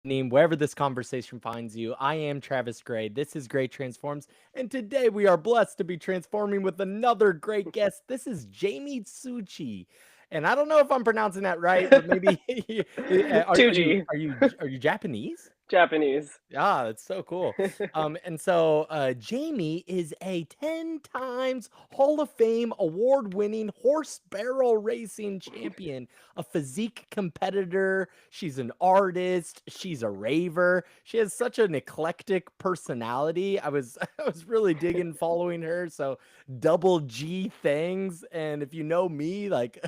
evening, wherever this conversation finds you. I am Travis Gray. This is Gray Transforms, and today we are blessed to be transforming with another great guest. This is Jamie Tsuji. And I don't know if I'm pronouncing that right, but maybe Tsuji, are you Japanese? Japanese. Yeah, that's so cool. Jamie is a 10 times Hall of Fame award winning horse barrel racing champion, a physique competitor. She's an artist. She's a raver. She has such an eclectic personality. I was really digging following her. So double G things. And if you know me, like,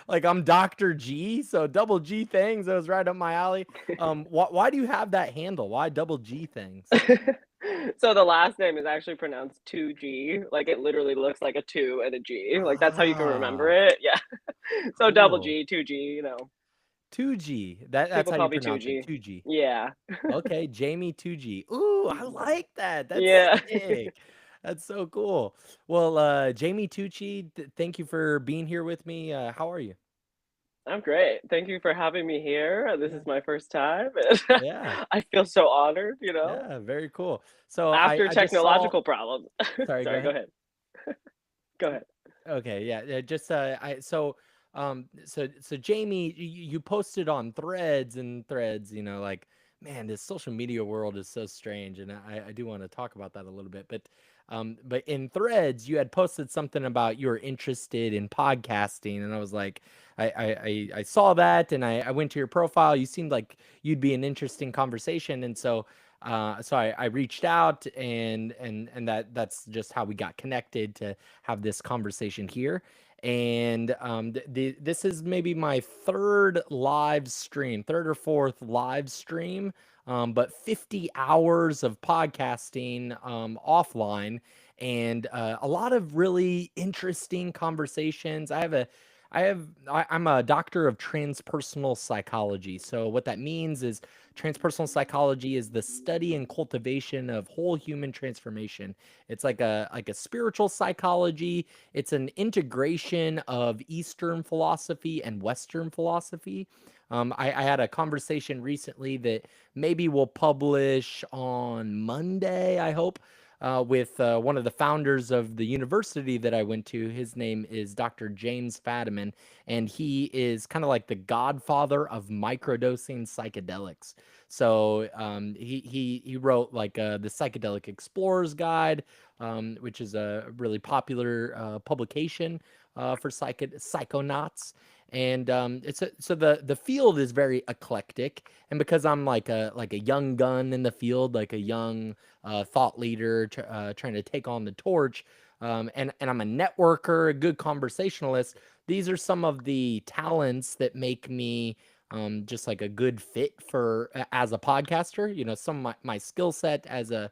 like I'm Dr. G. So double G things, that was right up my alley. Why do you have that handle? Why double G things? So the last name is actually pronounced 2G. Like it literally looks like a 2 and a G. Like that's how you can remember Ah, it. Yeah. So double cool. G, 2G. 2G. That's People how call you me pronounce it. 2G. 2G. Yeah. Okay, Jamie 2G. Ooh, I Mhm. like that. That's Yeah. sick. That's so cool. Well, Jamie Tucci, thank you for being here with me. How are you? I'm great. Thank you for having me here. This Yeah. is my first time. Yeah. I feel so honored. Yeah, very cool. So After I just saw. technological problems. Sorry, go Sorry, go ahead. ahead. Go ahead. Okay, yeah, just I so Jamie, you posted on threads and threads, like, man, this social media world is so strange, and I do want to talk about that a little bit, but in threads you had posted something about you were interested in podcasting, and I was like, I saw that, and I went to your profile. You seemed like you'd be an interesting conversation, and so I reached out, and that's just how we got connected to have this conversation here. And this is maybe my third or fourth live stream, but 50 hours of podcasting offline, and a lot of really interesting conversations. I'm a doctor of transpersonal psychology. So what that means is transpersonal psychology is the study and cultivation of whole human transformation. It's like a spiritual psychology. It's an integration of Eastern philosophy and Western philosophy. I had a conversation recently that maybe we'll publish on Monday, I hope, with one of the founders of the university that I went to. His name is Dr. James Fadiman, and he is kind of like the godfather of microdosing psychedelics. So he wrote like the Psychedelic Explorer's Guide, which is a really popular publication for psychonauts. And so the field is very eclectic, and because I'm like a young gun in the field, like a young thought leader trying to take on the torch, and I'm a networker, a good conversationalist. These are some of the talents that make me just like a good fit for as a podcaster. Some of my skill set as a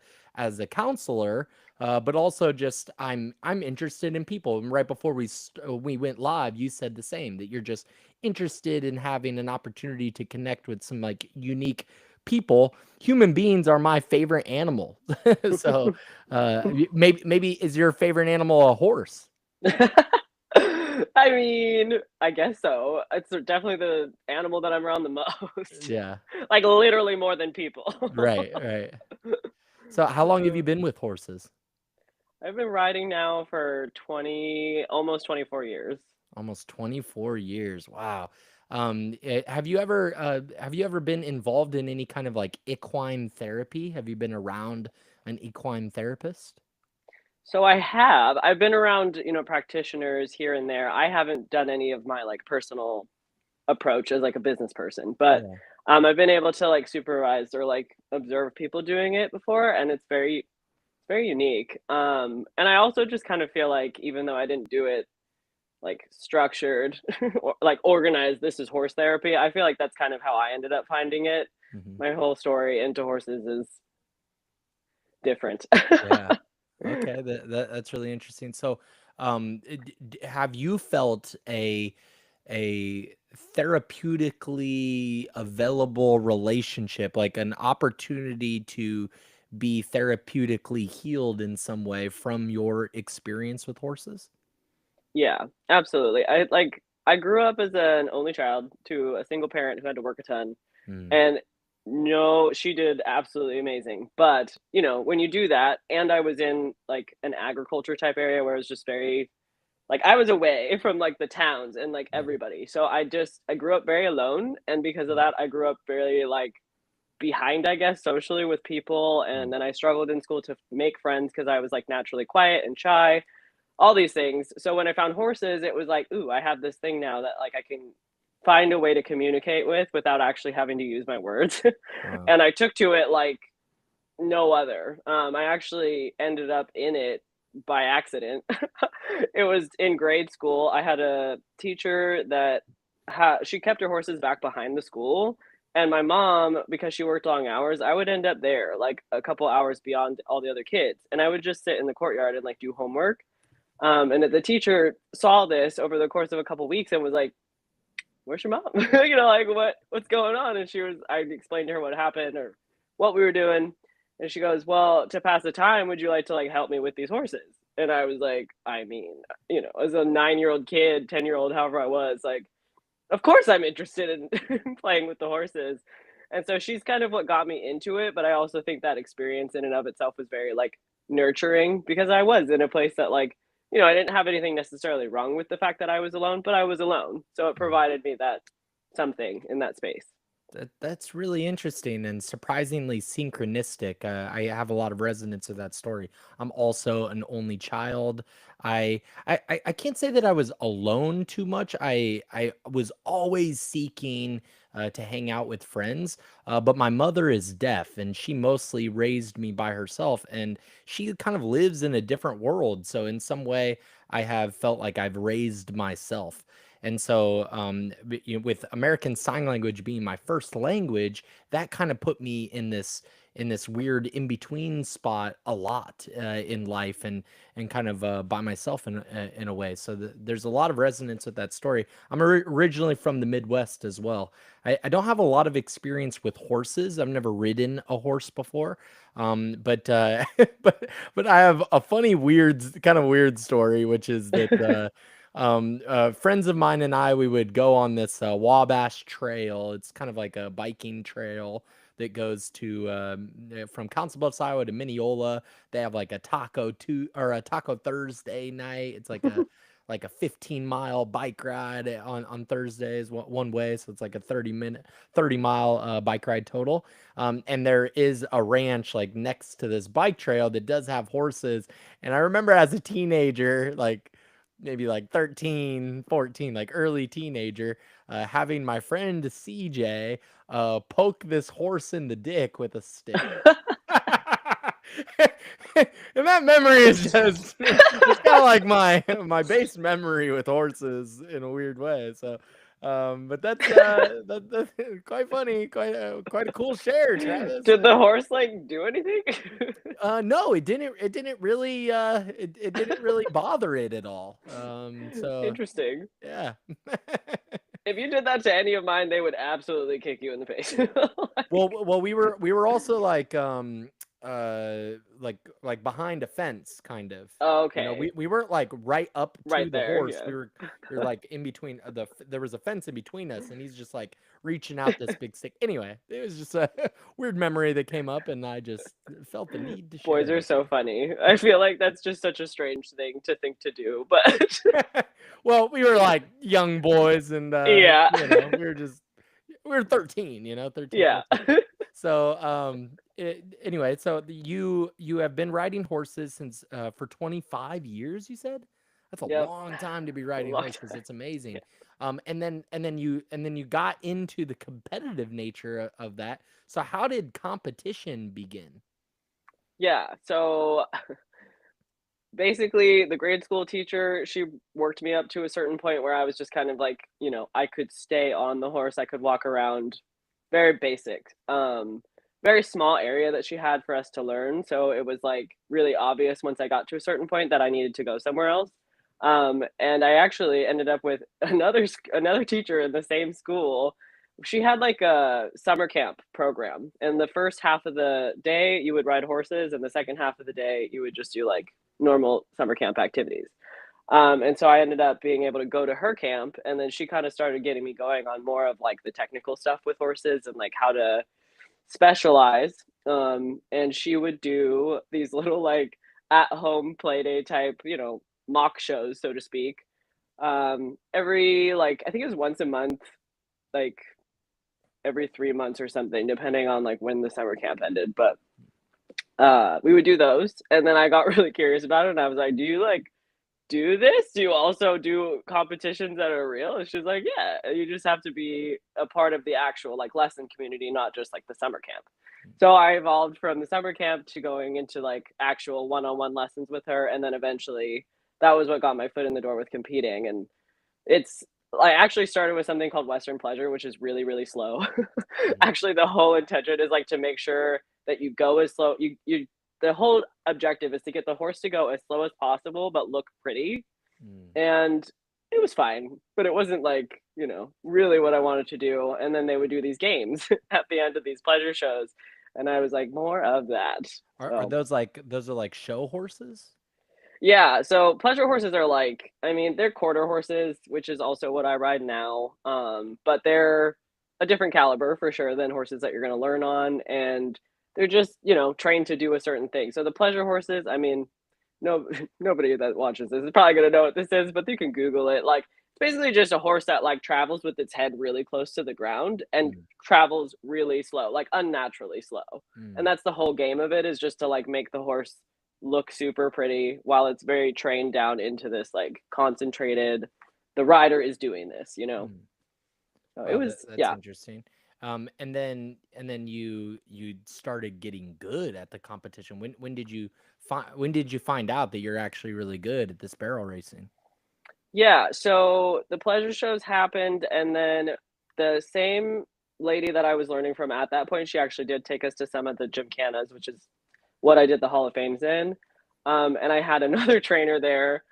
counselor, but also just I'm interested in people. And right before we went live, you said the same, that you're just interested in having an opportunity to connect with some like unique people. Human beings are my favorite animal. So maybe is your favorite animal a horse? I mean, I guess so. It's definitely the animal that I'm around the most. Yeah, Like literally more than people. right. So how long have you Uh, been with horses? I've been riding now for 20, almost 24 years. Almost 24 years. Wow. Have you ever been involved in any kind of like equine therapy? Have you been around an equine therapist? So I've been around practitioners here and there. I haven't done any of my like personal approach as like a business person, but Yeah. I've been able to like supervise or like observe people doing it before, and it's very unique. And I also just kind of feel like even though I didn't do it like structured or like organized, this is horse therapy. I feel like that's kind of how I ended up finding it. Hmm. My whole story into horses is different. Yeah. Okay. That's really interesting. So, have you felt a therapeutically available relationship, like an opportunity to be therapeutically healed in some way from your experience with horses? Yeah, absolutely. I grew up as an only child to a single parent who had to work a ton. Mm. And No, she did absolutely amazing. But, you know, when you do that, and I was in like an agriculture type area where it was just very like I was away from like the towns and like Yeah. everybody. So I grew up very alone, and because of Mm, that I grew up very like behind, I guess, socially with people, and mm, then I struggled in school to make friends because I was like naturally quiet and shy, all these things. So when I found horses, it was like, ooh, I have this thing now that like I can find a way to communicate with without actually having to use my words. wow. And I took to it like no other. I actually ended up in it by accident. It was in grade school. I had a teacher that she kept her horses back behind the school, and my mom, because she worked long hours, I would end up there like a couple hours beyond all the other kids, and I would just sit in the courtyard and like do homework. And the teacher saw this over the course of a couple weeks and was like, "Where's your mom? You know, like what's going on?" And I explained to her what happened or what we were doing, and she goes, "Well, to pass the time, would you like to like help me with these horses?" And I was like, I mean, you know, as a 9-year-old kid, 10-year-old, however I was, like, of course I'm interested in playing with the horses. And so she's kind of what got me into it, but I also think that experience in and of itself was very like nurturing because I was in a place that like, you know, I didn't have anything necessarily wrong with the fact that I was alone, but I was alone. So it Mm. provided me that something in that space. That's really interesting and surprisingly synchronistic. I have a lot of resonance with that story. I'm also an only child. I can't say that I was alone too much. I was always seeking to hang out with friends. But my mother is deaf, and she mostly raised me by herself, and she kind of lives in a different world. So in some way, I have felt like I've raised myself. And so, with American Sign Language being my first language, that kind of put me in this weird in between spot a lot in life, and kind of by myself in a way. So there's a lot of resonance with that story. I'm originally from the Midwest as well. I don't have a lot of experience with horses. I've never ridden a horse before, but but I have a funny, weird, kind of weird story, which is that. Friends of mine and I, we would go on this Wabash Trail. It's kind of like a biking trail that goes to from Council Bluffs, Iowa to Mineola. They have like a taco Thursday night. It's like a 15-mile bike ride on Thursdays one way, so it's like a 30-mile bike ride total. And there is a ranch like next to this bike trail that does have horses. And I remember as a teenager, like maybe like 13, 14, like early teenager, having my friend CJ poke this horse in the dick with a stick. And that memory is just it's kind of like my base memory with horses in a weird way. So but that's quite funny, quite a cool share, Travis. Did the horse like do anything? No, it didn't really it didn't really bother it at all. So Interesting. yeah. If you did that to any of mine, they would absolutely kick you in the face. Well, we were also like behind a fence, kind of. You know, Okay, we weren't like right up to right the there, horse. yeah. We were like in between there was a fence in between us, and he's just like reaching out this big stick. Anyway, it was just a weird memory that came up, and I just felt the need to share Boys it are with so you. funny. I feel like that's just such a strange thing to think to do, but Well, we were like young boys, and yeah. we were 13, 13, Yeah. 14. So, anyway, so you have been riding horses since for 25 years, you said? That's a Yep. long time to be A riding long horses. time. It's amazing. And then you got into the competitive nature of that. So how did competition begin? Yeah, so basically the grade school teacher, she worked me up to a certain point where I was just kind of like, you know, I could stay on the horse, I could walk around, very basic. Very small area that she had for us to learn, so it was like really obvious once I got to a certain point that I needed to go somewhere else. And I actually ended up with another teacher in the same school. She had like a summer camp program, and the first half of the day you would ride horses, and the second half of the day you would just do like normal summer camp activities. And so I ended up being able to go to her camp, and then she kind of started getting me going on more of like the technical stuff with horses and like how to specialize. And she would do these little like at home play day type, mock shows, so to speak. Every like I think it was once a month, like every 3 months or something, depending on like when the summer camp ended. But we would do those, and then I got really curious about it, and I was like, "Do you like do this? Do you also do competitions that are real?" And she's like, "Yeah, you just have to be a part of the actual like lesson community, not just like the summer camp." So I evolved from the summer camp to going into like actual one-on-one lessons with her, and then eventually that was what got my foot in the door with competing. And it's I actually started with something called Western Pleasure, which is really, really slow. Mm, Actually, the whole intention is like to make sure that you go as slow. You The whole objective is to get the horse to go as slow as possible, but look pretty. mm. And it was fine, but it wasn't like really what I wanted to do. And then they would do these games at the end of these pleasure shows, and I was like, more of that. Are So those are like show horses? yeah, so pleasure horses are like, I mean, they're quarter horses, which is also what I ride now. But they're a different caliber for sure than horses that you're going to learn on, and they're just, trained to do a certain thing. So the pleasure horses, I mean, no, nobody that watches this is probably going to know what this is, but you can Google it. Like, it's basically just a horse that like travels with its head really close to the ground and Mm, travels really slow, like unnaturally slow. And mm, that's the whole game of it, is just to like make the horse look super pretty while it's very trained down into this like concentrated, the rider is doing this. mm. So it Oh, was, that's yeah. interesting. And then you started getting good at the competition. When did you find out that you're actually really good at this barrel racing? Yeah, so the pleasure shows happened, and then the same lady that I was learning from at that point, she actually did take us to some of the gymkhanas, which is what I did the Hall of Fames in. And I had another trainer there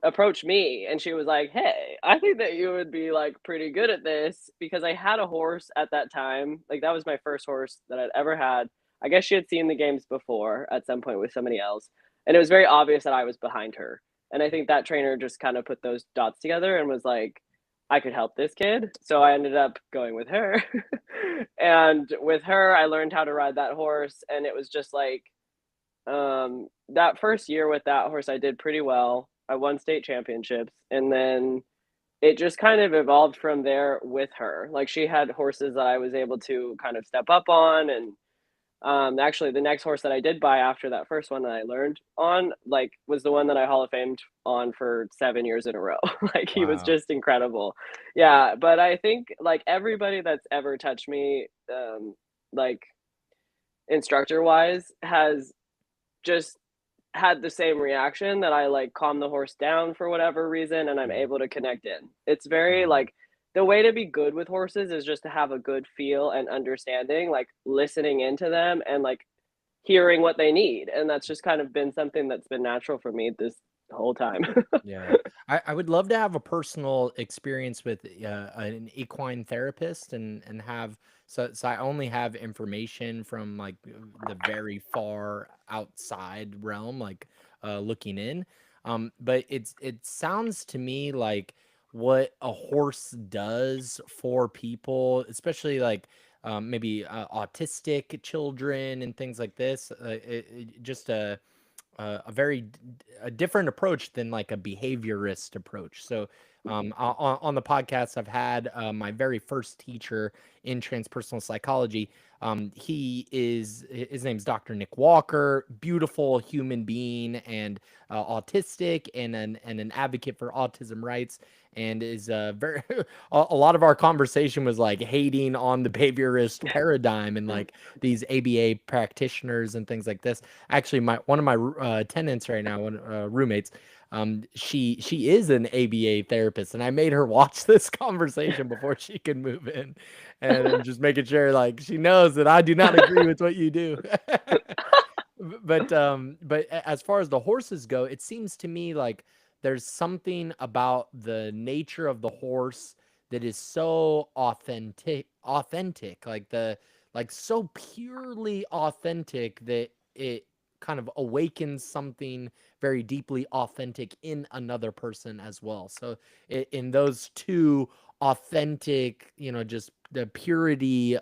approach me, and she was like, "Hey, I think that you would be like pretty good at this," because I had a horse at that time. Like that was my first horse that I'd ever had. I guess she had seen the games before at some point with somebody else, and it was very obvious that I was behind her. And I think that trainer just kind of put those dots together and was like, "I could help this kid." So I ended up going with her. And with her, I learned how to ride that horse, and it was just like that first year with that horse, I did pretty well. I won state championships, and then it just kind of evolved from there with her. Like she had horses that I was able to kind of step up on, and actually, the next horse that I did buy after that first one that I learned on, like, was the one that I Hall of Famed on for 7 years in a row. Like he was Wow. just incredible. Yeah. Yeah, but I think like everybody that's ever touched me, like instructor wise, has just had the same reaction, that I like calm the horse down for whatever reason and I'm Mm, able to connect in. It's very mm, like the way to be good with horses is just to have a good feel and understanding, like listening into them and like hearing what they need. And that's just kind of been something that's been natural for me this whole time. yeah. I would love to have a personal experience with an equine therapist and have so I only have information from like the very far outside realm, like looking in. But it sounds to me like what a horse does for people, especially like maybe autistic children and things like this. Just a a different approach than like a behaviorist approach. So, on the podcast, I've had my very first teacher in transpersonal psychology. His name's Dr. Nick Walker, beautiful human being and autistic and an advocate for autism rights. And is very a lot of our conversation was like hating on the behaviorist paradigm and like these ABA practitioners and things like this. Actually, my one of my tenants right now, one roommates, she is an ABA therapist, and I made her watch this conversation before she could move in, and I'm just making sure like she knows that I do not agree with what you do. But as far as the horses go, it seems to me like there's something about the nature of the horse that is so authentic, like so purely authentic that it kind of awakens something very deeply authentic in another person as well. So in those two authentic, just the purity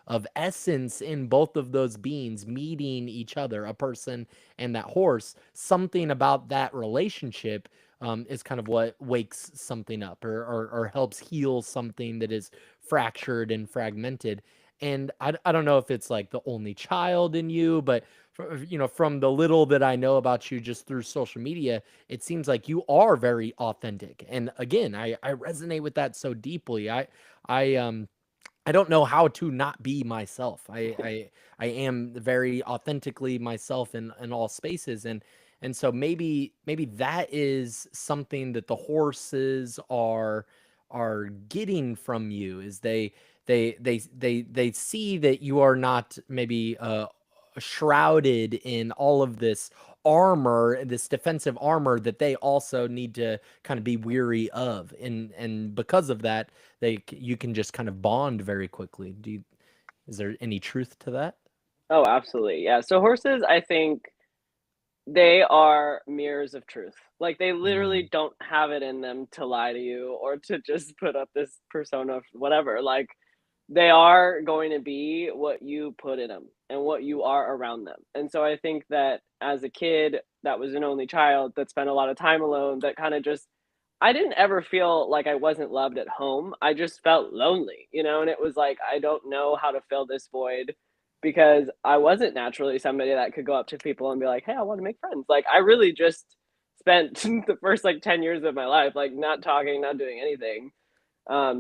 of essence in both of those beings meeting each other, a person and that horse. Something about that relationship is kind of what wakes something up, or helps heal something that is fractured and fragmented. And I don't know if it's like the only child in you, but from the little that I know about you just through social media, it seems like you are very authentic. And again, I resonate with that so deeply. I I don't know how to not be myself. I am very authentically myself in all spaces. And so maybe that is something that the horses are getting from you, is they see that you are not maybe shrouded in all of this armor, this defensive armor that they also need to kind of be weary of. And because of that, you can just kind of bond very quickly. Is there any truth to that? Oh, absolutely. Yeah. So horses, I think they are mirrors of truth. Like they Mm, literally don't have it in them to lie to you or to just put up this persona of whatever. Like they are going to be what you put in them and what you are around them. And so I think that as a kid that was an only child that spent a lot of time alone, that kind of just, I didn't ever feel like I wasn't loved at home. I just felt lonely, and it was like I don't know how to fill this void because I wasn't naturally somebody that could go up to people and be like, "Hey, I want to make friends." Like I really just spent the first like 10 years of my life like not talking, not doing anything,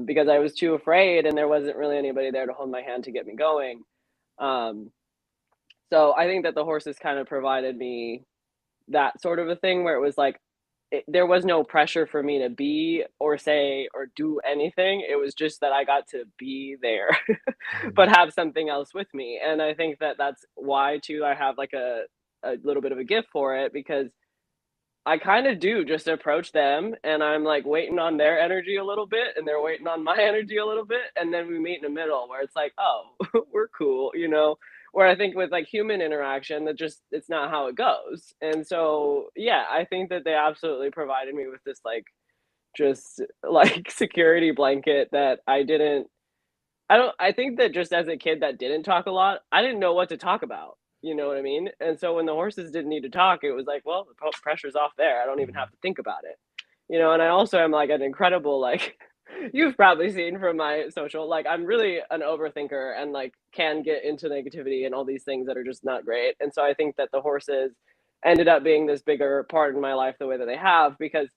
because I was too afraid and there wasn't really anybody there to hold my hand to get me going. Um, so I think that the horses kind of provided me that sort of a thing where it was like there was no pressure for me to be or say or do anything. It was just that I got to be there, but mm, have something else with me. And I think that that's why too I have like a little bit of a gift for it because I kind of do just approach them and I'm like waiting on their energy a little bit and they're waiting on my energy a little bit. And then we meet in the middle where it's like, oh, we're cool, Where I think with like human interaction, that just, it's not how it goes. And so, yeah, I think that they absolutely provided me with this like, just like security blanket that I think that just as a kid that didn't talk a lot, I didn't know what to talk about. You know what I mean? And so when the horses didn't need to talk, it was like, well, the pressure's off there. I don't even mm. have to think about it. And I also am like an incredible, like, you've probably seen from my social, like, I'm really an overthinker and like can get into negativity and all these things that are just not great. And so I think that the horses ended up being this bigger part in my life the way that they have because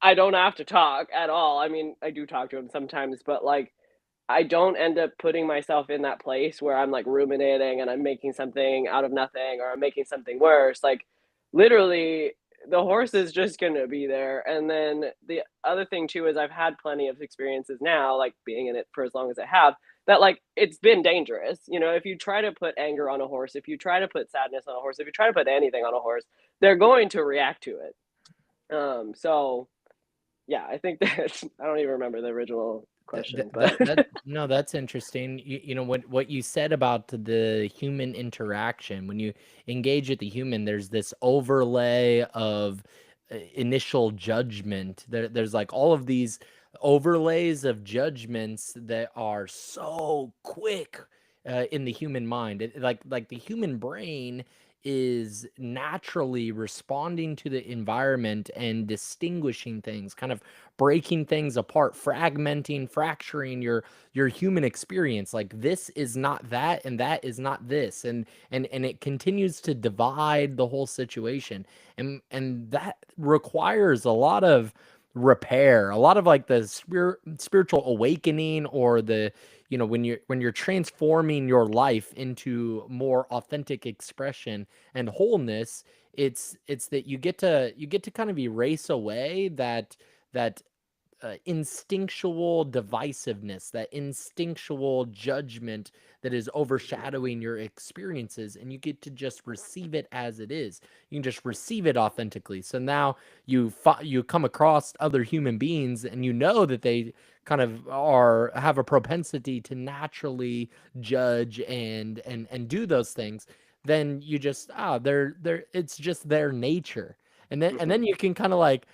I don't have to talk at all. I mean, I do talk to them sometimes, but like, I don't end up putting myself in that place where I'm like ruminating and I'm making something out of nothing or I'm making something worse. Like literally the horse is just going to be there. And then the other thing too is I've had plenty of experiences now, like being in it for as long as I have, that like it's been dangerous. If you try to put anger on a horse, if you try to put sadness on a horse, if you try to put anything on a horse, they're going to react to it. So yeah, I think that I don't even remember the original question, but No, that's interesting. You know what you said about the human interaction. When you engage with the human, there's this overlay of initial judgment. There's like all of these overlays of judgments that are so quick in the human mind. Like the human brain is naturally responding to the environment and distinguishing things, kind of breaking things apart, fragmenting, fracturing your human experience. Like this is not that and that is not this. And it continues to divide the whole situation. And that requires a lot of repair, a lot of like the spiritual awakening, or the when you're transforming your life into more authentic expression and wholeness. It's that you get to kind of erase away that instinctual divisiveness, that instinctual judgment that is overshadowing your experiences, and you get to just receive it as it is. You can just receive it authentically. So now you come across other human beings, and you know that they kind of have a propensity to naturally judge and do those things. Then you just they're it's just their nature. And then you can kind of like,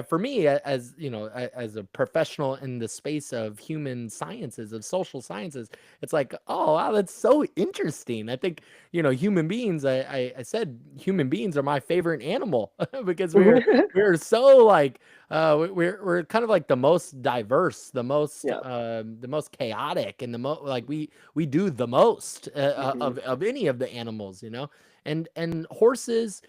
for me, as you know, as a professional in the space of human sciences, of social sciences, it's like, oh wow, that's so interesting. I think, human beings. I said human beings are my favorite animal because we're so like, we're kind of like the most diverse, Yeah. the most chaotic, and the most like we do the most Hmm. of any of the animals, and horses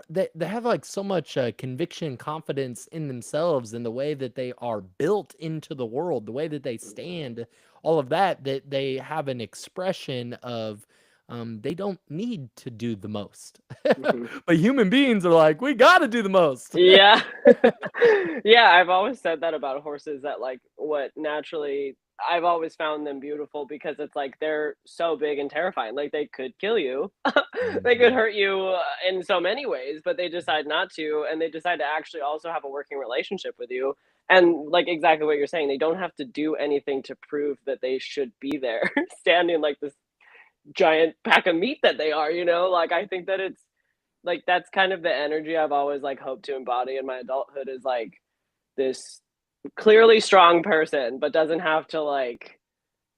they have like so much conviction, confidence in themselves, and the way that they are built into the world, the way that they stand, all of that they have an expression of, they don't need to do the most. Hmm. But human beings are like, we got to do the most. Yeah. Yeah, I've always said that about horses, that like what naturally I've always found them beautiful because it's like they're so big and terrifying. Like they could kill you. They could Mhm. hurt you in so many ways, but they decide not to, and they decide to actually also have a working relationship with you. And like exactly what you're saying, they don't have to do anything to prove that they should be there, standing like this giant pack of meat that they are, you know? Like I think that it's like that's kind of the energy I've always like hoped to embody in my adulthood, is like this clearly strong person, but doesn't have to like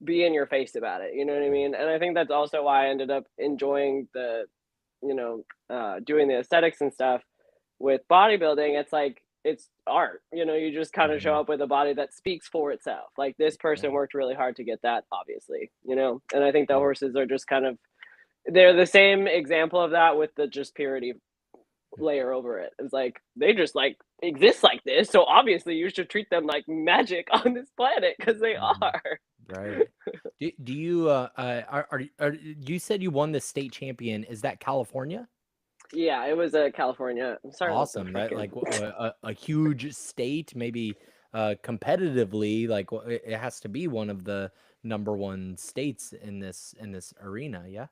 be in your face about it. You know what I mean? And I think that's also why I ended up enjoying doing the aesthetics and stuff with bodybuilding. It's like it's art. You just kind of show Mhm. up with a body that speaks for itself. Like this person Yeah. worked really hard to get that, obviously. And I think the Yeah. horses are just kind of they're the same example of that with the just purity layer over it. It's like they just like exist like this, so obviously you should treat them like magic on this planet because they Mhm. are. Right. Do you you said you won the state champion? Is that California? Yeah, it was California. I'm sorry about the Awesome. That freaking. like a huge state, maybe competitively, like it has to be one of the number one states in this arena. Yeah.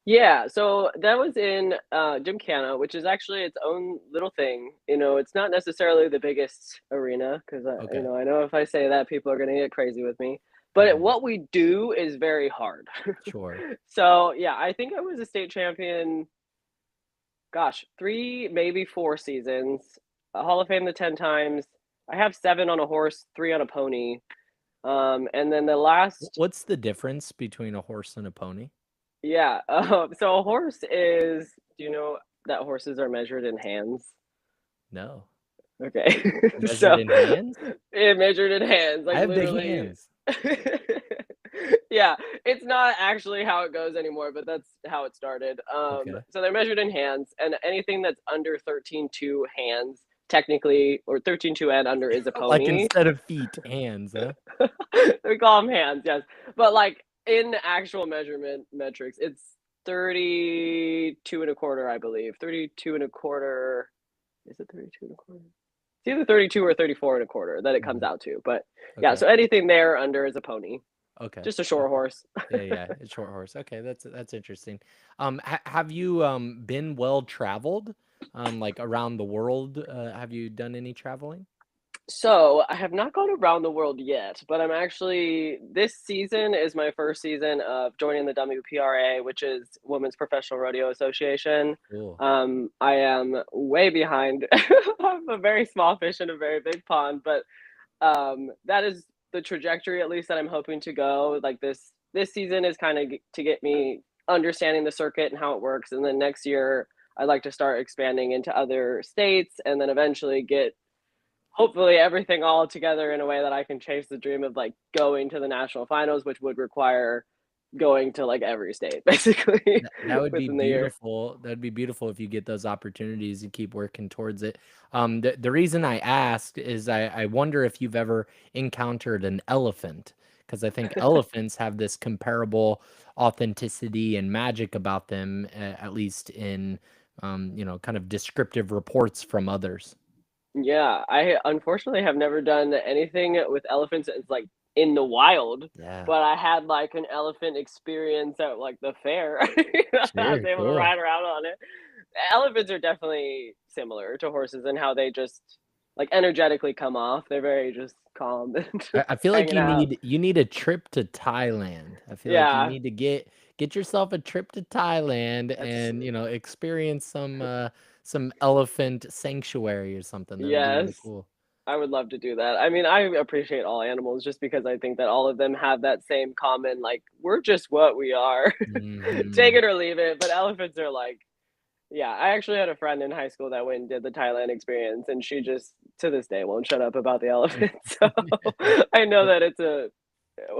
Yeah, so that was in Gymkhana, which is actually its own little thing. It's not necessarily the biggest arena because Okay. I know if I say that, people are gonna get crazy with me. But Hmm. what we do is very hard. Sure. So yeah, I think I was a state champion. Gosh, 3, maybe 4 seasons. Hall of Fame the 10 times. I have 7 on a horse, 3 on a pony. And then the last What's the difference between a horse and a pony? yeah, so a horse is do you know that horses are measured in hands? No. Okay. Measured So, in hands? measured in hands, I like, have big literally. hands. Yeah, it's not actually how it goes anymore, but that's how it started. Okay. So they're measured in hands, and anything that's under 13.2 hands, technically, or 13.2 and under is a Like pony. instead of feet, hands, huh? We call them hands, yes. But, like, in actual measurement metrics, it's 32 and a quarter, I believe. 32 and a quarter. Is it 32 and a quarter? It's either 32 or 34 and a quarter that it comes Mhm. out to. But yeah, Okay. so anything there under is a pony, Okay. just a short Okay. horse. Yeah, yeah, it's short horse. Okay, that's interesting. Have you been well traveled, like around the world? Have you done any traveling? So I have not gone around the world yet, but I'm actually this season is my first season of joining the WPRA, which is Women's Professional Rodeo Association. Cool. I am way behind. I'm a very small fish in a very big pond, but that is the trajectory at least that I'm hoping to go. Like this season is kind of to get me understanding the circuit and how it works, and then next year I'd like to start expanding into other states, and then eventually get hopefully everything all together in a way that I can chase the dream of like going to the national finals, which would require going to like every state basically That would be within the year. beautiful. That'd be beautiful if you get those opportunities and keep working towards it. The reason I asked is I wonder if you've ever encountered an elephant, because I think elephants have this comparable authenticity and magic about them, at least in kind of descriptive reports from others. Yeah, I unfortunately have nenever done anything with elephants it's like in the wild, Yeah, but I had like an elephant experience at like the fair. I was sure, able to cool. ride around on it. Elephants are definitely similar to horses in how they just like energetically come off. They're very just calm and I feel like hanging out. you need a trip to Thailand. I feel like you Yeah, need to get yourself a trip to Thailand that's and experience some some elephant sanctuary or something. That would be really Yes. cool. I would love to do that. I mean, I appreciate all animals just because I think that all of them have that same common, like, we're just what we are. Take Hmm. it or leave it. But elephants are like, yeah, I actually had a friend in high school that went and did the Thailand experience, and she just to this day won't shut up about the elephants. So I know that it's a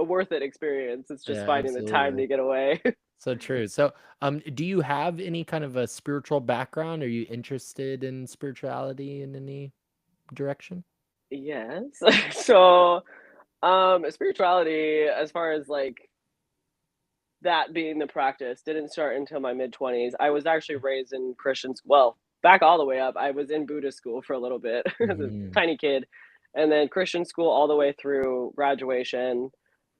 worth it experience. It's just Yeah, finding the time absolutely. to get away. So true. So, do you have any kind of a spiritual background? Are you interested in spirituality in any direction? Yes. So, spirituality, as far as like that being the practice, didn't start until my mid-20s. I was actually raised in Christians. Well, back all the way up. I was in Buddhist school for a little bit, as a Mm, tiny kid, and then Christian school all the way through graduation.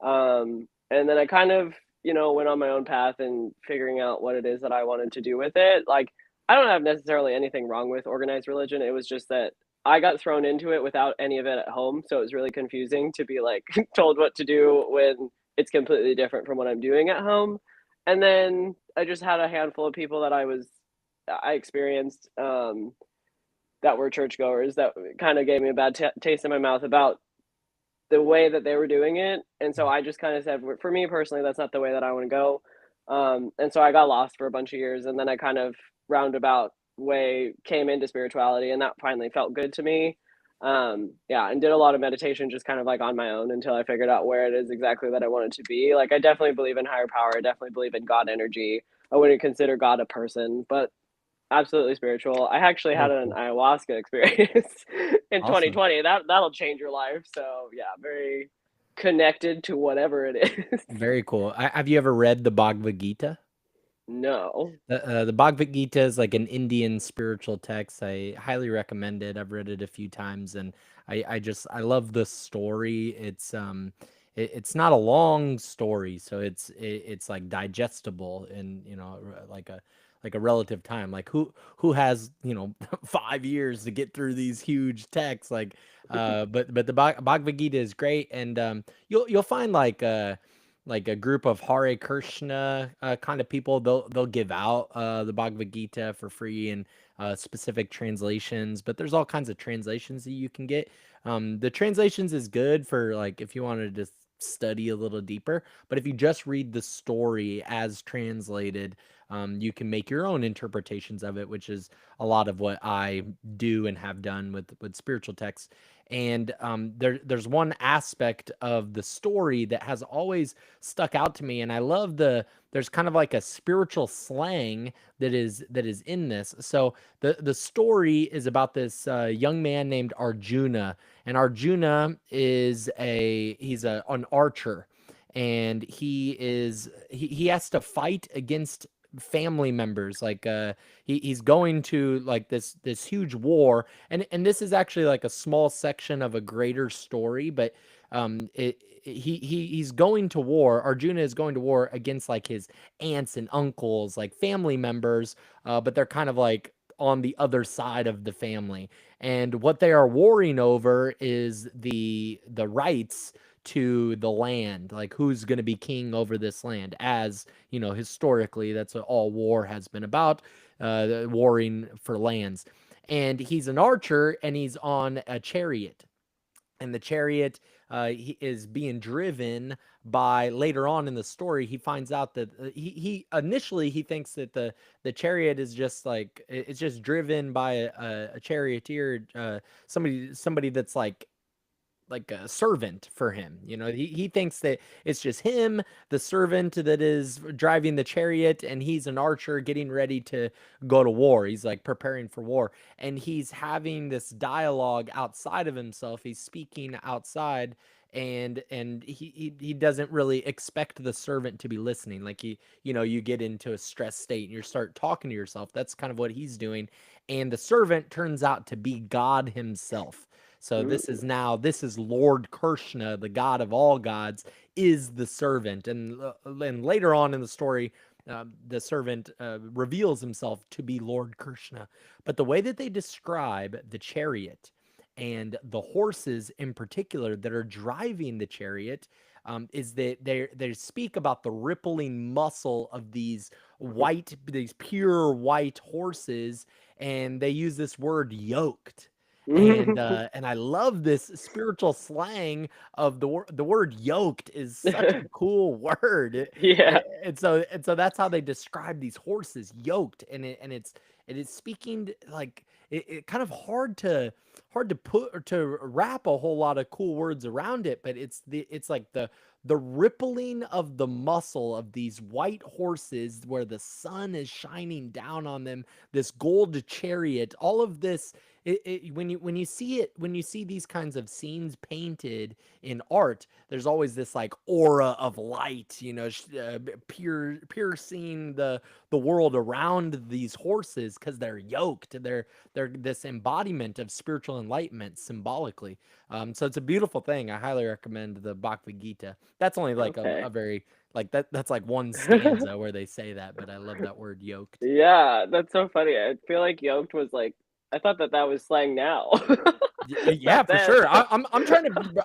And then I kind of, went on my own path and figuring out what it is that I wanted to do with it. Like, I don't have necessarily anything wrong with organized religion. It was just that I got thrown into it without any of it at home, so it was really confusing to be like told what to do when it's completely different from what I'm doing at home. And then I just had a handful of people that I experienced that were churchgoers that kind of gave me a bad taste in my mouth about the way that they were doing it. And so I just kind of said, for me personally, that's not the way that I want to go. And so I got lost for a bunch of years, and then I kind of roundabout way came into spirituality, and that finally felt good to me. Yeah, and did a lot of meditation just kind of like on my own until I figured out where it is exactly that I wanted to be. Like, I definitely believe in higher power. I definitely believe in God energy. I wouldn't consider God a person, but absolutely spiritual. I actually had very an cool. ayahuasca experience in Awesome. 2020. That'll change your life. So yeah, very connected to whatever it is. Very cool. Have you ever read the Bhagavad Gita? No. The Bhagavad Gita is like an Indian spiritual text. I highly recommend it. I've read it a few times, and I love the story. It's not a long story, so it's like digestible in like a relative time. Like who has 5 years to get through these huge texts? But the Bhagavad Gita is great, and you'll find like a group of Hare Krishna kind of people. They'll give out the Bhagavad Gita for free and specific translations, but there's all kinds of translations that you can get. The translations is good for like if you wanted to study a little deeper, but if you just read the story as translated, you can make your own interpretations of it, which is a lot of what I do and have done with spiritual texts. And there's one aspect of the story that has always stuck out to me, and I love there's kind of like a spiritual slang that is in this. So the story is about this young man named Arjuna, and Arjuna he's an archer, and he has to fight against family members. Like he's going to like this huge war, and this is actually like a small section of a greater story, but he's going to war. Arjuna is going to war against like his aunts and uncles, like family members, but they're kind of like on the other side of the family. And what they are warring over is the rights to the land, like who's going to be king over this land. As historically, that's what all war has been about, warring for lands. And he's an archer, and he's on a chariot, and the chariot he is being driven by, later on in the story he finds out that he initially he thinks that the chariot is just like it's just driven by a charioteer, somebody that's like a servant for him. He thinks that it's just him, the servant that is driving the chariot, and he's an archer getting ready to go to war. He's like preparing for war, and he's having this dialogue outside of himself. He's speaking outside, and he doesn't really expect the servant to be listening. Like you get into a stress state and you start talking to yourself. That's kind of what he's doing, and the servant turns out to be God himself. So Mm. this is Lord Krishna, the god of all gods, is the servant, and later on in the story, the servant reveals himself to be Lord Krishna. But the way that they describe the chariot and the horses in particular that are driving the chariot, is that they speak about the rippling muscle of these pure white horses, and they use this word yoked. And I love this spiritual slang of the word yoked is such a cool word. Yeah. And so that's how they describe these horses yoked, and it's speaking like it kind of hard to put or to wrap a whole lot of cool words around it, but it's like the rippling of the muscle of these white horses where the sun is shining down on them, this gold chariot, all of this. When you see these kinds of scenes painted in art, there's always this like aura of light, piercing the world around these horses because they're yoked. They're this embodiment of spiritual enlightenment symbolically. So it's a beautiful thing. I highly recommend the Bhagavad Gita. That's only like a Okay. very like that's like one stanza where they say that, but I love that word yoked. Yeah, that's so funny. I feel like yoked was like I thought that that was slang now. Yeah, Back for then. sure.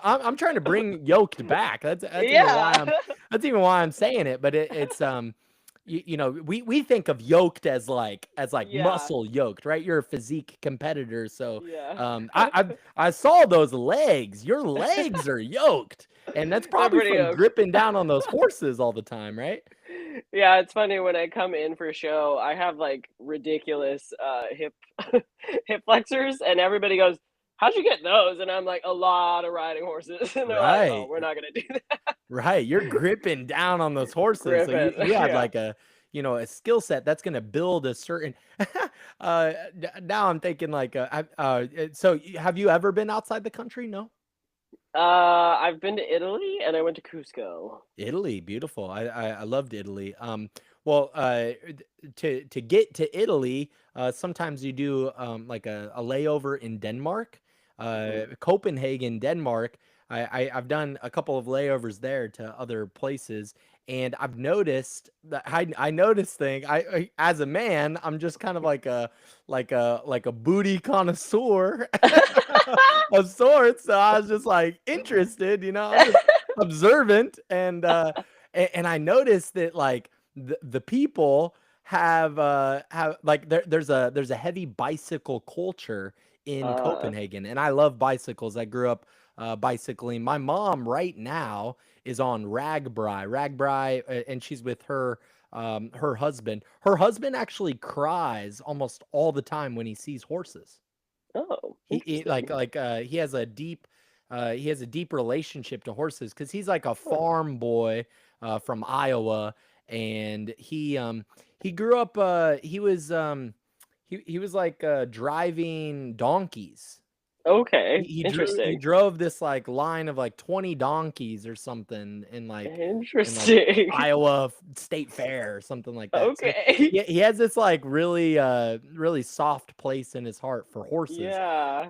I'm trying to bring yoked back. Yeah. That's even why I'm saying it. But we think of yoked as like Yeah. muscle yoked, right? You're a physique competitor, so Yeah. I saw those legs. Your legs are yoked, and that's They're probably pretty from yoked. gripping down on those horses all the time, right? Yeah, it's funny when I come in for show, I have like ridiculous hip hip flexors and everybody goes, "How'd you get those?" And I'm like, "A lot of riding horses." And they're like, "Oh, Right. we're not gonna do that." Right, you're gripping down on those horses, so you Griffin. you have Yeah. like a skill set that's gonna build a certain now I'm thinking like, have you ever been outside the country? No? I've been to Italy and I went to Cusco. Italy, beautiful. I loved Italy. Well, to get to Italy, sometimes you do like a layover in Denmark, Mhm. Copenhagen, Denmark. I've done a couple of layovers there to other places, and I've noticed that I noticed thing. As a man, I'm just kind of like a booty connoisseur of sorts. So I was just like interested, I'm just observant, and I noticed that like the people have like there's a heavy bicycle culture in Uh, Copenhagen, and I love bicycles. I grew up bicycling. My mom right now is on Ragbri, and she's with her husband. Her husband actually cries almost all the time when he sees horses. oh, He interesting. he has a deep relationship to horses because he's like a Huh. farm boy from Iowa, and he grew up he was like driving donkeys. He, Okay, he drew he interesting. drove this like line of like 20 donkeys or something in like Interesting. State Fair or something like that. So Okay. he has this like really soft place in his heart for horses. Yeah.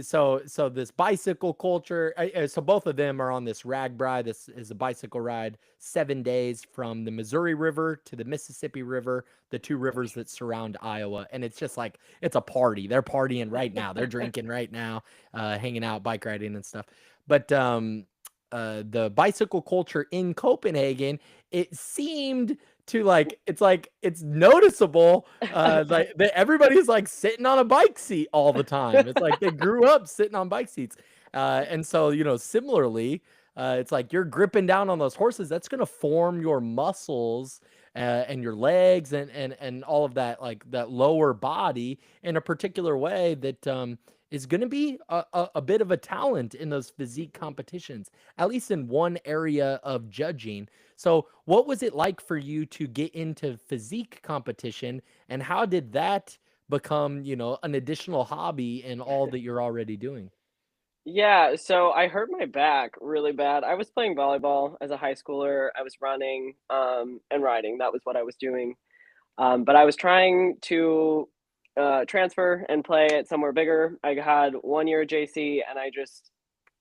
So this bicycle culture, so both of them are on this RAGBRAI. This is a bicycle ride, 7 days from the Missouri River to the Mississippi River, the two rivers that surround Iowa. And it's just like, it's a party. They're partying right now. They're drinking right now, hanging out, bike riding and stuff. But the bicycle culture in Copenhagen, it seemed to like it's noticeable like everybody's like sitting on a bike seat all the time. It's like they grew up sitting on bike seats. And so, similarly, it's like you're gripping down on those horses. That's going to form your muscles and your legs and all of that, like that lower body in a particular way that is going to be a bit of a talent in those physique competitions, at least in one area of judging. So, what was it like for you to get into physique competition, and how did that become, an additional hobby in all that you're already doing? Yeah, so I hurt my back really bad. I was playing volleyball as a high schooler. I was running, and riding. That was what I was doing. But I was trying to transfer and play at somewhere bigger. I had 1 year JC, and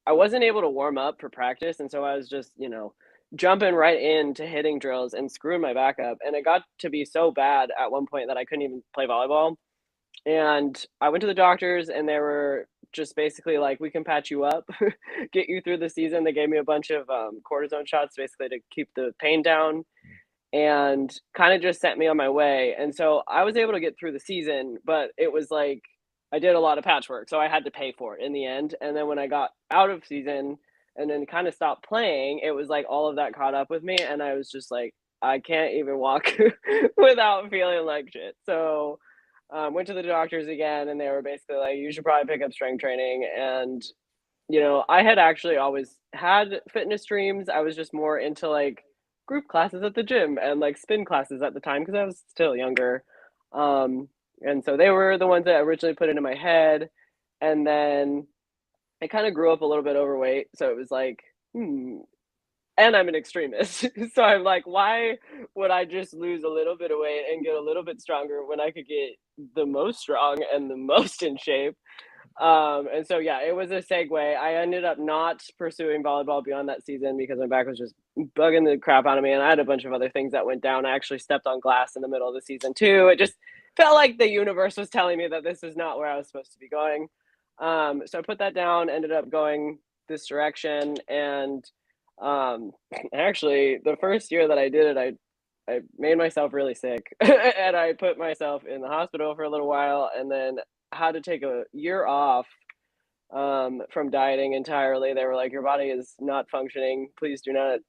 I wasn't able to warm up for practice, and so I was just jumping right into hitting drills and screwing my back up. And it got to be so bad at one point that I couldn't even play volleyball. And I went to the doctors, and they were just basically like, we can patch you up, get you through the season. They gave me a bunch of cortisone shots basically to keep the pain down and kind of just sent me on my way. And so I was able to get through the season, but it was like I did a lot of patchwork, so I had to pay for it in the end. And then when I got out of season and then kind of stopped playing, it was like all of that caught up with me, and I was just like, I can't even walk without feeling like shit. So went to the doctors again, and they were basically like, you should probably pick up strength training. And I had actually always had fitness dreams. I was just more into like group classes at the gym and like spin classes at the time because I was still younger. Um, and so they were the ones that originally put it in my head. And then I kind of grew up a little bit overweight. So it was like, and I'm an extremist. So I'm like, why would I just lose a little bit of weight and get a little bit stronger when I could get the most strong and the most in shape? And so yeah, it was a segue. I ended up not pursuing volleyball beyond that season because my back was just bugging the crap out of me, and I had a bunch of other things that went down. I actually stepped on glass in the middle of the season too. It just felt like the universe was telling me that this is not where I was supposed to be going. So I put that down, ended up going this direction, and um, actually, the first year that I did it, I made myself really sick, and I put myself in the hospital for a little while, and then had to take a year off from dieting entirely. They were like, your body is not functioning. Please do not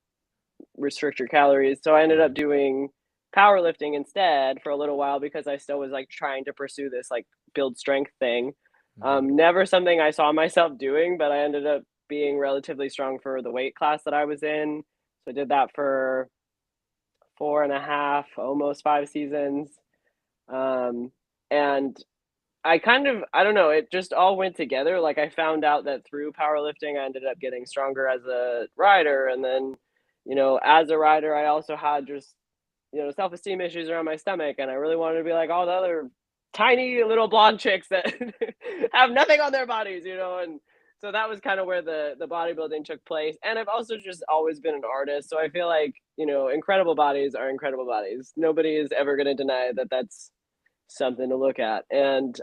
restrict your calories. So I ended up Right. doing powerlifting instead for a little while because I still was like trying to pursue this like build strength thing. Mhm. Never something I saw myself doing, but I ended up being relatively strong for the weight class that I was in. So I did that for 4.5, almost 5 seasons. Um, and I don't know, it just all went together. Like I found out that through powerlifting, I ended up getting stronger as a rider. And then, as a rider, I also had just, self-esteem issues around my stomach. And I really wanted to be like all the other tiny little blonde chicks that have nothing on their bodies. And so that was kind of where the bodybuilding took place. And I've also just always been an artist. So I feel like, incredible bodies are incredible bodies. Nobody is ever going to deny that that's something to look at. And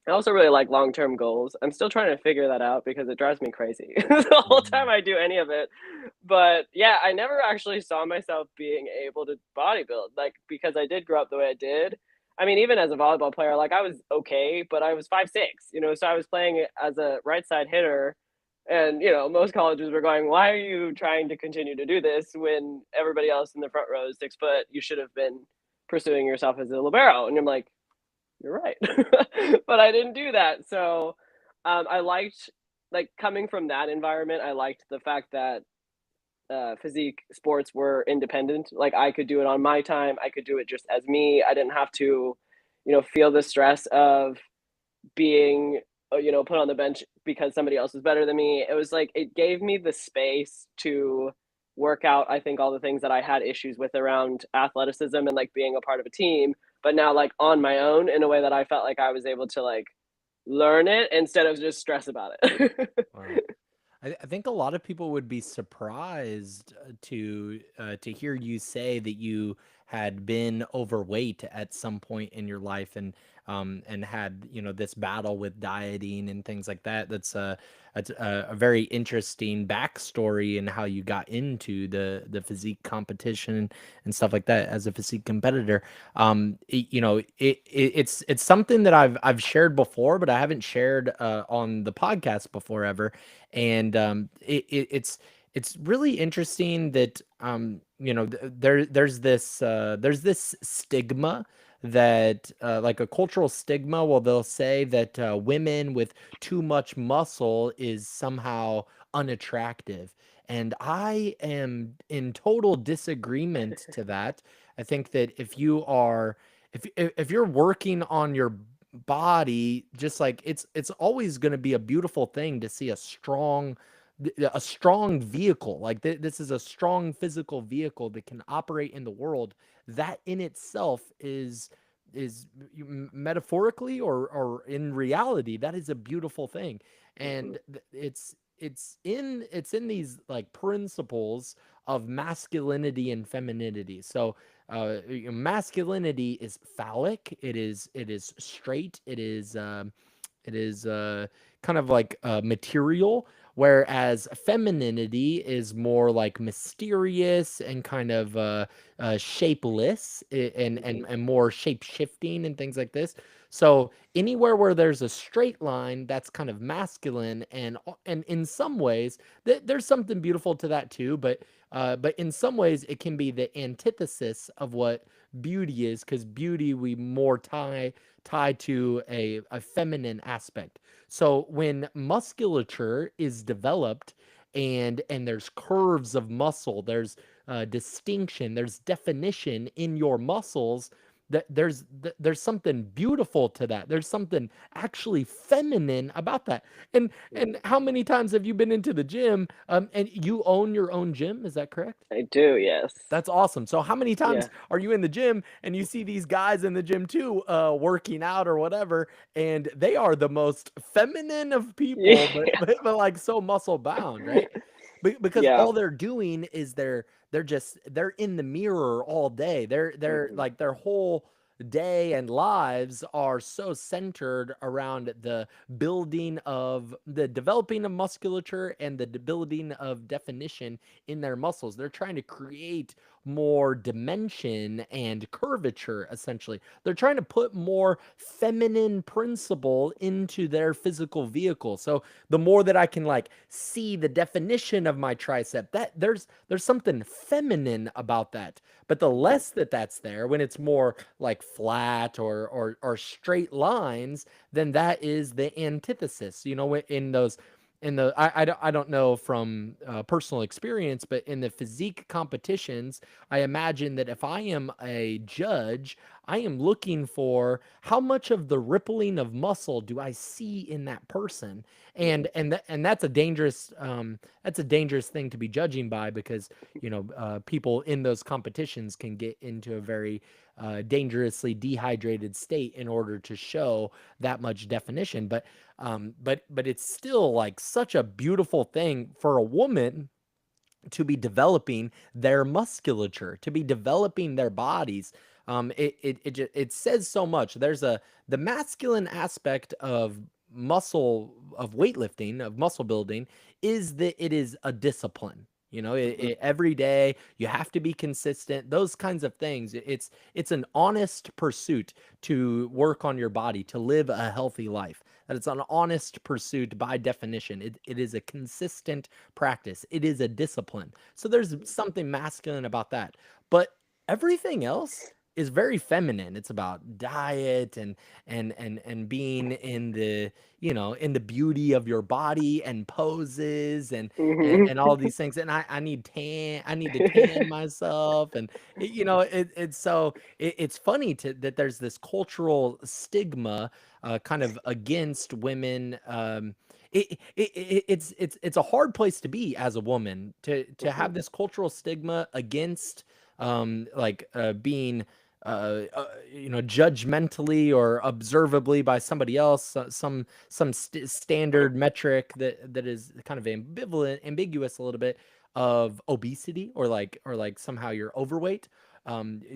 I also really like long-term goals. I'm still trying to figure that out because it drives me crazy the whole time Mhm. I do any of it. But yeah, I never actually saw myself being able to bodybuild, like because I did grow up the way I did. I mean, even as a volleyball player, like I was okay, but I was 5'6", so I was playing as a right side hitter. And most colleges were going, "Why are you trying to continue to do this when everybody else in the front row is 6 foot? You should have been pursuing yourself as a libero." And I'm like, you're right. But I didn't do that. So I liked, like, coming from that environment, I liked the fact that physique sports were independent. Like, I could do it on my time, I could do it just as me. I didn't have to, feel the stress of being, put on the bench because somebody else was better than me. It was like, it gave me the space to work out, I think, all the things that I had issues with around athleticism and like being a part of a team, but now like on my own in a way that I felt like I was able to like learn it instead of just stress about it. Wow. I think a lot of people would be surprised to hear you say that you had been overweight at some point in your life and had this battle with dieting and things like that. That's a very interesting backstory and how you got into the physique competition and stuff like that as a physique competitor. It's something that I've shared before, but I haven't shared on the podcast before ever. And it's really interesting that there's this stigma that like a cultural stigma. Well, they'll say that women with too much muscle is somehow unattractive, and I am in total disagreement to that. I think that if you're working on your body, just like it's always going to be a beautiful thing to see a strong vehicle. Like this is a strong physical vehicle that can operate in the world. That in itself is metaphorically or in reality, that is a beautiful thing. Mhm. And it's in these like principles of masculinity and femininity. So masculinity is phallic, it is straight, it is It is kind of like material, whereas femininity is more like mysterious and kind of shapeless Mhm. and more shape shifting and things like this. So anywhere where there's a straight line, that's kind of masculine, and in some ways, there's something beautiful to that too. But in some ways, it can be the antithesis of what beauty is, because beauty we more tied to a feminine aspect. So when musculature is developed and there's curves of muscle, there's distinction, there's definition in your muscles, that there's something beautiful to that. There's something actually feminine about that. And Mhm. how many times have you been into the gym, and you own your own gym, is that correct? I do, yes. That's awesome. So how many times Yeah. are you in the gym and you see these guys in the gym too, working out or whatever, and they are the most feminine of people, but Yeah. but like so muscle bound, right? Because Yeah. all they're doing is they're in the mirror all day. They're Mhm. like their whole day and lives are so centered around the developing of musculature and the building of definition in their muscles. They're trying to create more dimension and curvature, essentially. They're trying to put more feminine principle into their physical vehicle. So the more that I can like see the definition of my tricep, that there's something feminine about that. But the Mhm. less that that's there, when it's more like flat or straight lines, then that is the antithesis. In those in the I don't know from personal experience, but in the physique competitions, I imagine that if I am a judge, I am looking for how much of the rippling of muscle do I see in that person, Mhm. and that's a dangerous thing to be judging by, because people in those competitions can get into a very dangerously dehydrated state in order to show that much definition. But it's still like such a beautiful thing for a woman to be developing their musculature, to be developing their bodies. It says so much. There's the masculine aspect of weightlifting, of muscle building, is that it is a discipline. Mhm. Every day you have to be consistent. Those kinds of things. It's an honest pursuit to work on your body, to live a healthy life. That it's an honest pursuit by definition. It is a consistent practice. It is a discipline. So there's something masculine about that. But everything else is very feminine. It's about diet and being in the beauty of your body and poses Mhm. and all these things. And I need to tan myself, and it's funny that there's this cultural stigma kind of against women. It's a hard place to be as a woman, to have Mhm. this cultural stigma against being judgmentally or observably by somebody else, standard metric that is kind of ambiguous a little bit, of obesity, or like somehow you're overweight.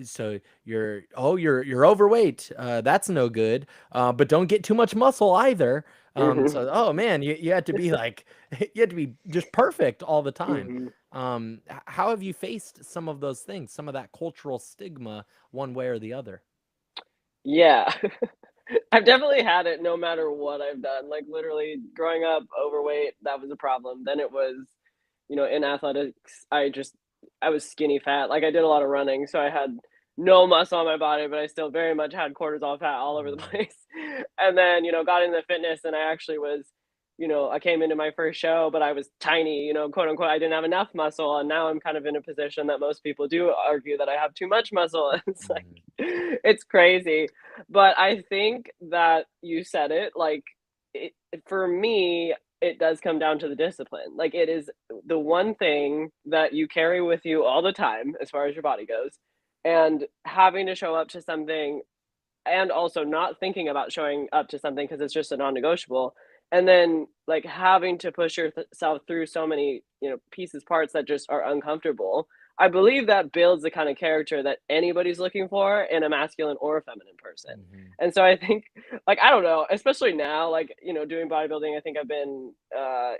So you're overweight. That's no good. But don't get too much muscle either. Mhm. So, oh man, you have to be like you have to be just perfect all the time. Mhm. How have you faced some of those things, some of that cultural stigma, one way or the other? Yeah. I've definitely had it no matter what I've done. Like literally growing up overweight, that was a problem. Then it was, in athletics, I was skinny fat. Like I did a lot of running, so I had no muscle on my body, but I still very much had cortisol fat all over the Mm, place. And then, got into fitness and I actually was, I came into my first show, but I was tiny, quote unquote. I didn't have enough muscle. And now I'm kind of in a position that most people do argue that I have too much muscle. It's like, mm, it's crazy. But I think that you said it, like, it for me, it does come down to the discipline. Like, it is the one thing that you carry with you all the time as far as your body goes, and having to show up to something and also not thinking about showing up to something because it's just a non-negotiable, and then, like, having to push yourself through so many, pieces, parts that just are uncomfortable. I believe that builds the kind of character that anybody's looking for in a masculine or a feminine person. Mhm. And so I think, like, I don't know, especially now, like, you know, doing bodybuilding, I think I've been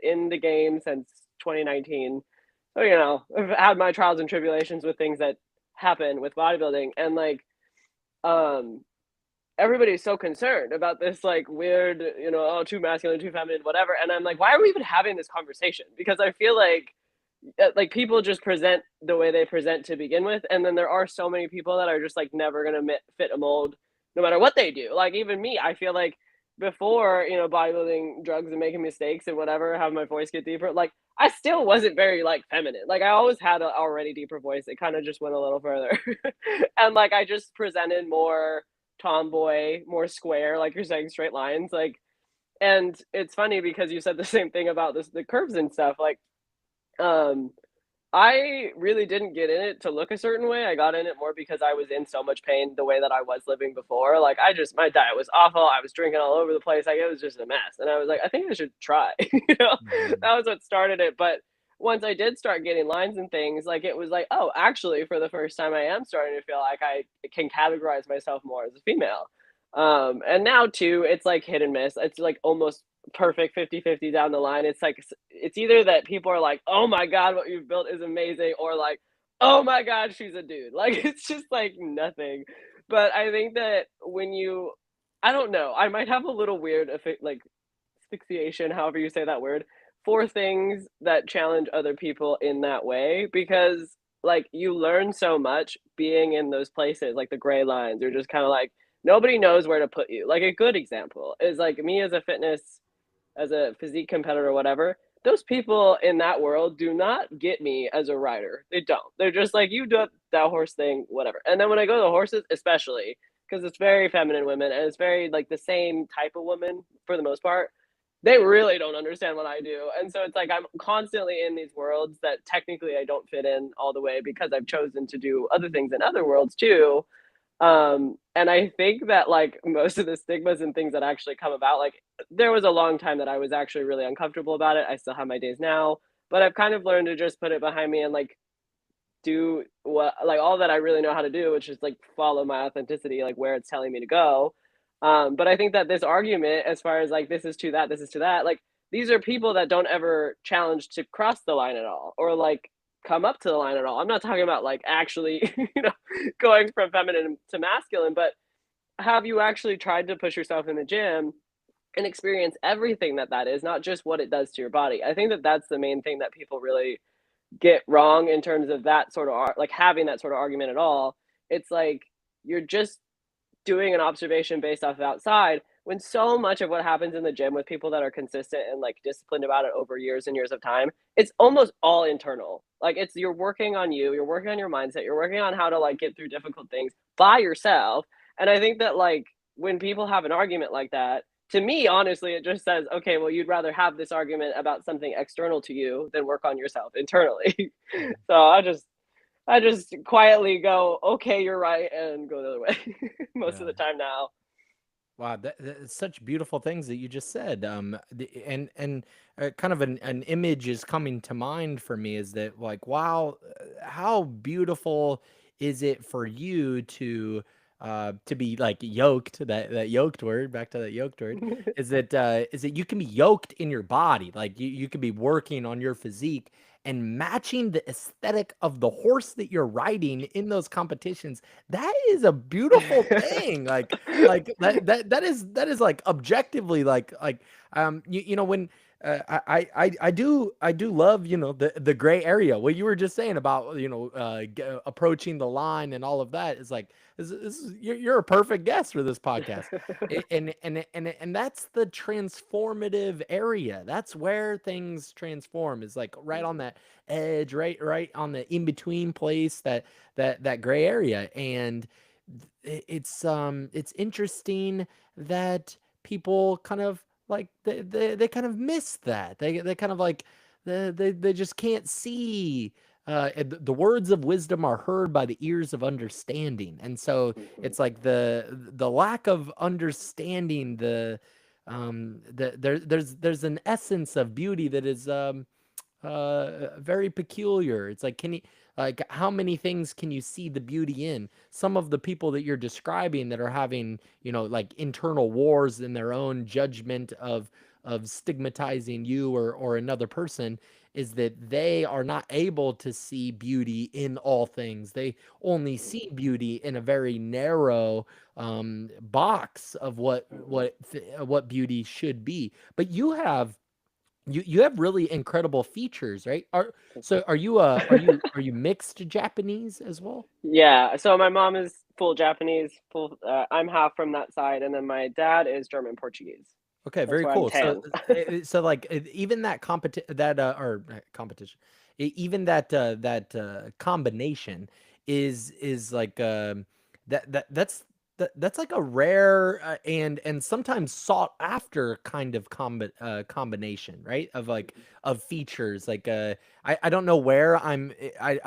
in the game since 2019. So, you know, I've had my trials and tribulations with things that happen with bodybuilding. And like, um, everybody's so concerned about this like weird, you know, oh, too masculine, too feminine, whatever. And I'm like, why are we even having this conversation? Because I feel like people just present the way they present to begin with, and then there are so many people that are just like never gonna fit a mold, no matter what they do. Like even me, I feel like before you know bodybuilding, drugs, and making mistakes and whatever, have my voice get deeper. Like I still wasn't very like feminine. Like I always had a already deeper voice. It kind of just went a little further, and like I just presented more tomboy, more square, like you're saying, straight lines. Like, and it's funny because you said the same thing about this, the curves and stuff. Like, um, I really didn't get in it to look a certain way. I got in it more because I was in so much pain the way that I was living before. Like I just my diet was awful. I was drinking all over the place. Like it was just a mess. And I was like, I think I should try. You know, Mhm. that was what started it. But once I did start getting lines and things, like it was like, oh, actually, for the first time, I am starting to feel like I can categorize myself more as a female. And now too, it's like hit and miss. It's like almost perfect 50-50 down the line. It's like it's either that people are like, "Oh my god, what you've built is amazing," or like, "Oh my god, she's a dude." Like it's just like nothing. But I think that when you I don't know, I might have a little weird like asphyxiation, however you say that word, for things that challenge other people in that way because like you learn so much being in those places like the gray lines or just kind of like nobody knows where to put you. Like a good example is like me as a physique competitor or whatever, those people in that world do not get me as a rider. They don't. They're just like, you do that horse thing, whatever. And then when I go to the horses, especially, because it's very feminine women and it's very like the same type of woman for the most part, they really don't understand what I do. And so it's like I'm constantly in these worlds that technically I don't fit in all the way because I've chosen to do other things in other worlds too. And I think that like most of the stigmas and things that actually come about, like there was a long time that I was actually really uncomfortable about it. I still have my days now, but I've kind of learned to just put it behind me and like do what like all that I really know how to do, which is like follow my authenticity, like where it's telling me to go. But I think that this argument, as far as like this is to that, this is to that, like these are people that don't ever challenge to cross the line at all, or like come up to the line at all. I'm not talking about like actually, you know, going from feminine to masculine, but have you actually tried to push yourself in the gym and experience everything that that is, not just what it does to your body? I think that that's the main thing that people really get wrong in terms of that sort of like having that sort of argument at all. It's like you're just doing an observation based off of outside when so much of what happens in the gym with people that are consistent and like disciplined about it over years and years of time, it's almost all internal. Like it's you're working on you, you're working on your mindset, you're working on how to like get through difficult things by yourself. And I think that like when people have an argument like that, to me, honestly, it just says, okay, well, you'd rather have this argument about something external to you than work on yourself internally. Mhm. So I just quietly go, okay, you're right, and go the other way most of Yeah. the time now. Wow, that's such beautiful things that you just said. And kind of an image is coming to mind for me is that like, wow, how beautiful is it for you to be like yoked, that yoked word, back to that yoked word, is that you can be yoked in your body, like you can be working on your physique and matching the aesthetic of the horse that you're riding in those competitions. That is a beautiful thing. Like that is like objectively you know when I do love, you know, the gray area, what you were just saying about, you know, approaching the line and all of that is like you're a perfect guest for this podcast. And that's the transformative area. That's where things transform, is like right on that edge, right on the in between place, that gray area. And it's interesting that people kind of like they kind of miss that. They kind of like they just can't see, the words of wisdom are heard by the ears of understanding. And so Mhm. it's like the lack of understanding, there's an essence of beauty that is very peculiar. It's like, can you Like, how many things can you see the beauty in? Some of the people that you're describing that are having, like internal wars in their own judgment of stigmatizing you or another person, is that they are not able to see beauty in all things. They only see beauty in a very narrow box of what beauty should be. But you have really incredible features, right? Are you mixed Japanese as well? Yeah, so my mom is full Japanese, full. I'm half from that side, and then my dad is German Portuguese. Okay, That's very why I'm cool. So, tan. like even that competition, even that combination is like that's like a rare and sometimes sought after kind of combination, right? Of features. Like I don't know where I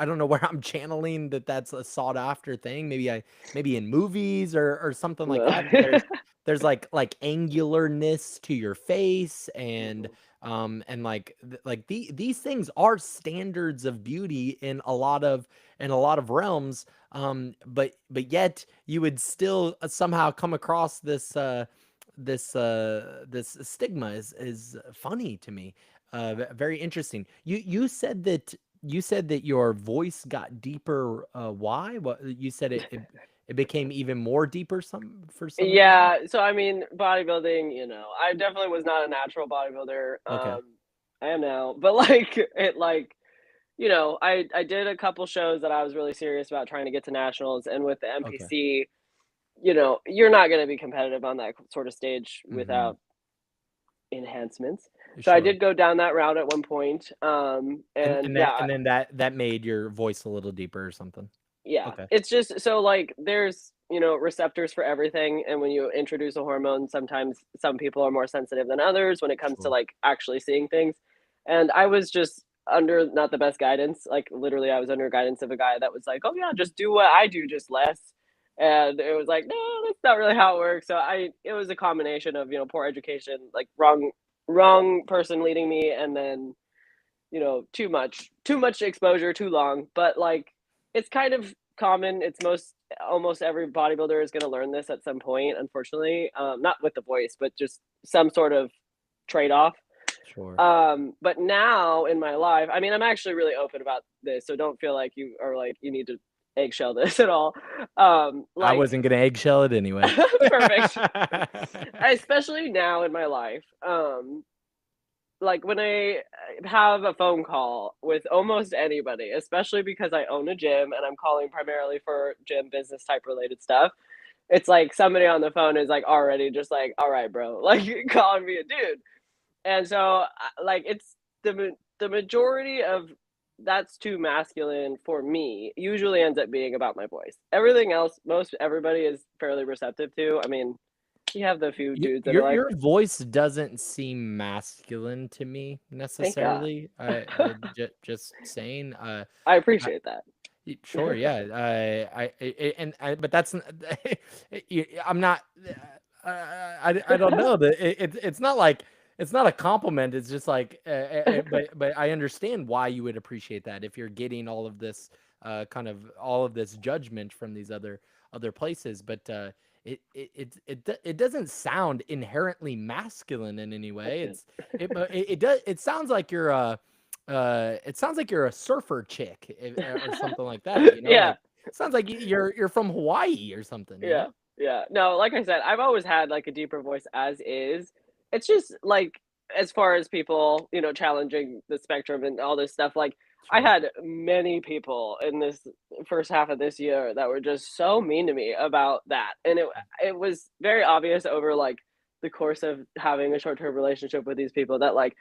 don't know where I'm channeling that's a sought after thing. Maybe in movies or something like No. that. But there's like angularness to your face and like these things are standards of beauty in a lot of realms, but yet you would still somehow come across this stigma is funny to me, very interesting. You said that your voice got deeper. Why? What you said it became even more deeper for some reason? Yeah, so I mean, bodybuilding, I definitely was not a natural bodybuilder. Okay. I am now, but like I did a couple shows that I was really serious about trying to get to nationals, and with the Okay. NPC, you're not going to be competitive on that sort of stage Mhm. without enhancements. So I Sure. did go down that route at one point. And And and then yeah, and then that made your voice a little deeper or something? yeah, Okay. it's just so like there's receptors for everything, and when you introduce a hormone, sometimes some people are more sensitive than others when it comes to Sure. like actually seeing things. And I was just under not the best guidance. Like literally, I was under guidance of a guy that was like, "Oh yeah, just do what I do, just less." And it was like, no, that's not really how it works. So it was a combination of poor education, like wrong person leading me, and then too much exposure too long. But like it's kind of common. It's almost every bodybuilder is going to learn this at some point, unfortunately, not with the voice, but just some sort of trade-off. Sure. But now in my life, I mean, I'm actually really open about this, so don't feel like you are like you need to eggshell this at all. I Like wasn't gonna eggshell it anyway. perfect. Especially now in my life. Like when I have a phone call with almost anybody, especially because I own a gym and I'm calling primarily for gym business type related stuff. It's like somebody on the phone is like already just like, all right, bro, like calling me a dude. And so like it's the majority of that's too masculine for me usually ends up being about my voice. Everything else, most everybody is fairly receptive to. I mean, you have the few Y dudes that are your like, your voice doesn't seem masculine to me thank God. necessarily. Just saying. I I appreciate that. Sure, yeah. But that's I'm not. I don't know that it's not a compliment. It's just like, but I understand why you would appreciate that if you're getting all of this, kind of all of this judgment from these other places. But it doesn't sound inherently masculine in any That's way. good. It sounds like you're a surfer chick, or something like that. Yeah, Like sounds like you're from Hawaii or something. yeah, yeah. No, like I said, I've always had like a deeper voice as is. It's just like as far as people, challenging the spectrum and all this stuff, like I Sure. had many people in this first half of this year that were just so mean to me about that. And it was very obvious over like the course of having a short-term relationship with these people that like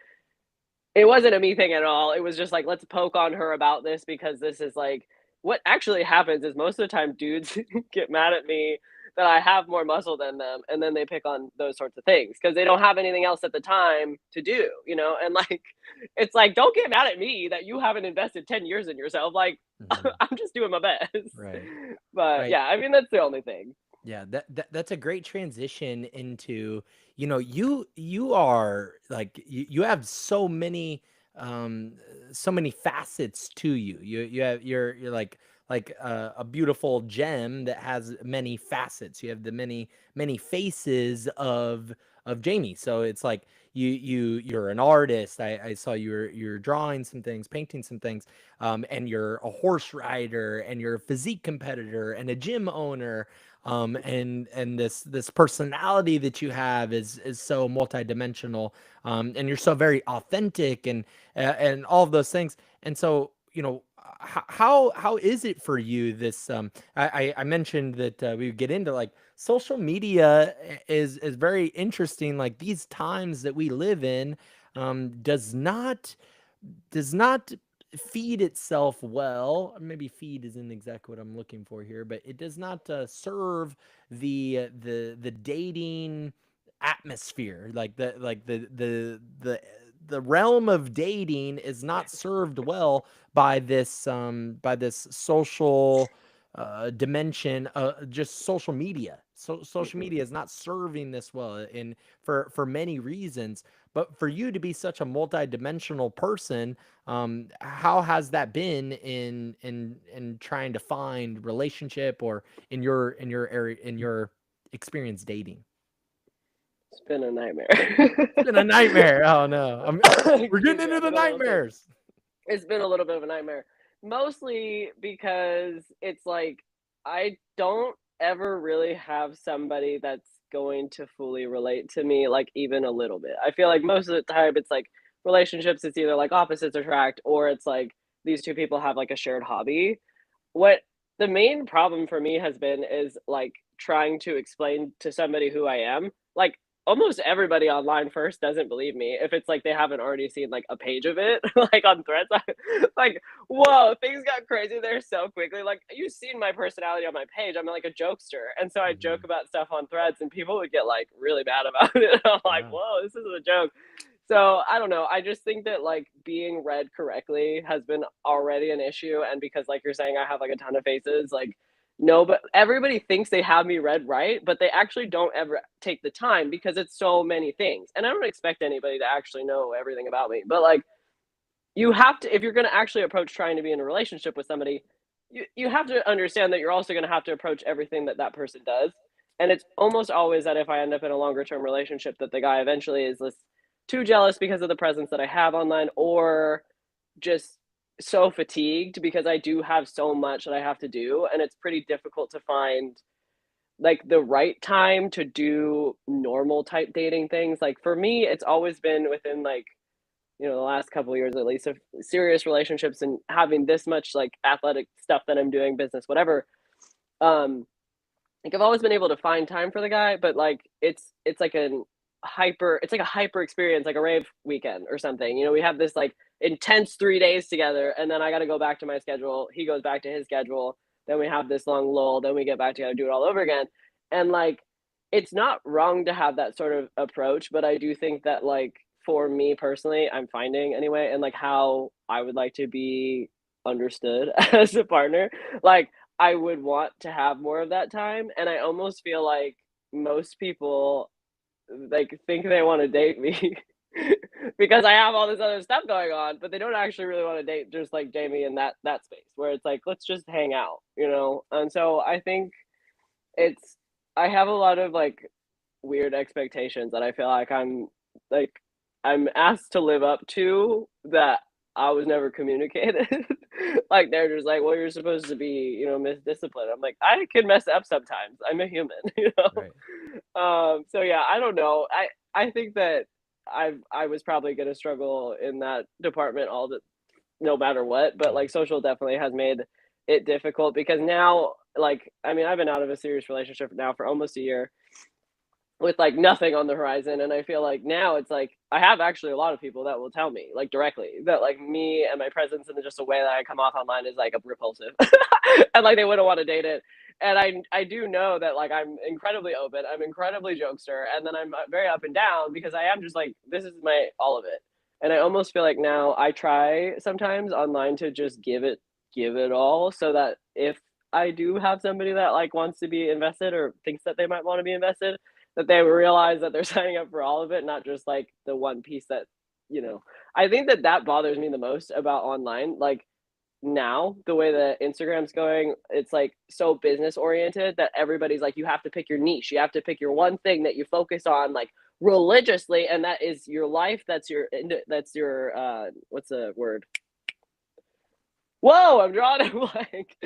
it wasn't a me thing at all. It was just like, let's poke on her about this because this is like what actually happens is most of the time dudes get mad at me that I have more muscle than them, and then they pick on those sorts of things because they don't have anything else at the time to do. And like it's like don't get mad at me that you haven't invested 10 years in yourself. Like Hmm. I'm just doing my best. Right. But Right. yeah, I mean that's the only thing. Yeah, that's a great transition into, you are like you have so many um, so many facets to you. You're like a beautiful gem that has many facets. You have the many faces of Jamie. So it's like you're an artist. I saw you're drawing some things, painting some things, and you're a horse rider, and you're a physique competitor, and a gym owner. And this personality that you have is so multidimensional, and you're so very authentic, and all of those things. And so, how is it for you? This I mentioned that we would get into like social media is very interesting. Like these times that we live in, does not feed itself well. Maybe feed isn't exactly what I'm looking for here, but it does not serve the dating atmosphere. Like the realm of dating is not served well by this social dimension, just social media. So social Mhm. media is not serving this well, in for many reasons. But for you to be such a multidimensional person, how has that been in trying to find relationship, or in your area, in your experience dating? It's been a nightmare. It's been a nightmare. Oh no, we're Excuse getting me, into I've the been a little sick. nightmares. It's been a little bit of a nightmare. Mostly because it's like I don't ever really have somebody that's going to fully relate to me, like even a little bit. I feel like most of the time it's like relationships, it's either like opposites attract or it's like these two people have like a shared hobby. What the main problem for me has been is, like, trying to explain to somebody who I am. Like, almost everybody online first doesn't believe me if it's like they haven't already seen, like, a page of it, like, on Threads. Like, whoa, things got crazy there so quickly. Like, you've seen my personality on my page. I'm like a jokester, and so I joke Mhm. about stuff on Threads, and people would get, like, really mad about it. I'm like, Yeah. "Whoa, this isn't a joke." So I don't know. I just think that like being read correctly has been already an issue. And because like you're saying, I have like a ton of faces, like no, but everybody thinks they have me read right, but they actually don't ever take the time because it's so many things. And I don't expect anybody to actually know everything about me. But like you have to, if you're gonna actually approach trying to be in a relationship with somebody, you have to understand that you're also gonna have to approach everything that that person does. And it's almost always that if I end up in a longer term relationship, that the guy eventually is this too jealous because of the presence that I have online, or just so fatigued because I do have so much that I have to do, and it's pretty difficult to find like the right time to do normal type dating things. Like for me, it's always been within like the last couple of years at least of serious relationships and having this much like athletic stuff that I'm doing, business, whatever. Um, like I've always been able to find time for the guy, but like it's like a hyper experience, like a rave weekend or something. We have this like intense 3 days together, and then I got to go back to my schedule. He goes back to his schedule. Then we have this long lull. Then we get back together, do it all over again. And like, it's not wrong to have that sort of approach, but I do think that like for me personally, I'm finding anyway, and like how I would like to be understood as a partner. Like I would want to have more of that time, and I almost feel like most people, like, think they wanna date me because I have all this other stuff going on, but they don't actually really wanna date just, like, Jamie in that space where it's like, "Let's just hang out," you know? And so I think it's I have a lot of, like, weird expectations that I feel like, I'm asked to live up to that I was never communicated. Like, they're just like, "Well, you're supposed to be, Miss Discipline." I'm like, "I can mess up sometimes. I'm a human," you know? Right. So yeah, I don't know. I think that I was probably gonna struggle in that department all the no matter what, but, Mhm. like, social definitely has made it difficult because now, like, I mean, I've been out of a serious relationship now for almost a year, with like nothing on the horizon, and I feel like now it's like I have actually a lot of people that will tell me like directly that like me and my presence and just the way that I come off online is like repulsive and like they wouldn't want to date it. And I do know that like I'm incredibly open, I'm incredibly jokester, and then I'm very up and down because I am just like this is my all of it. And I almost feel like now I try sometimes online to just give it all so that if I do have somebody that like wants to be invested or thinks that they might want to be invested, that they realize that they're signing up for all of it, not just like the one piece that you know, I think that that bothers me the most about online. Like now, the way that Instagram's going, it's like so business oriented that everybody's like, you have to pick your niche. You have to pick your one thing that you focus on like religiously, and that is your life. That's your what's the word? Whoa, I'm drawing a blank.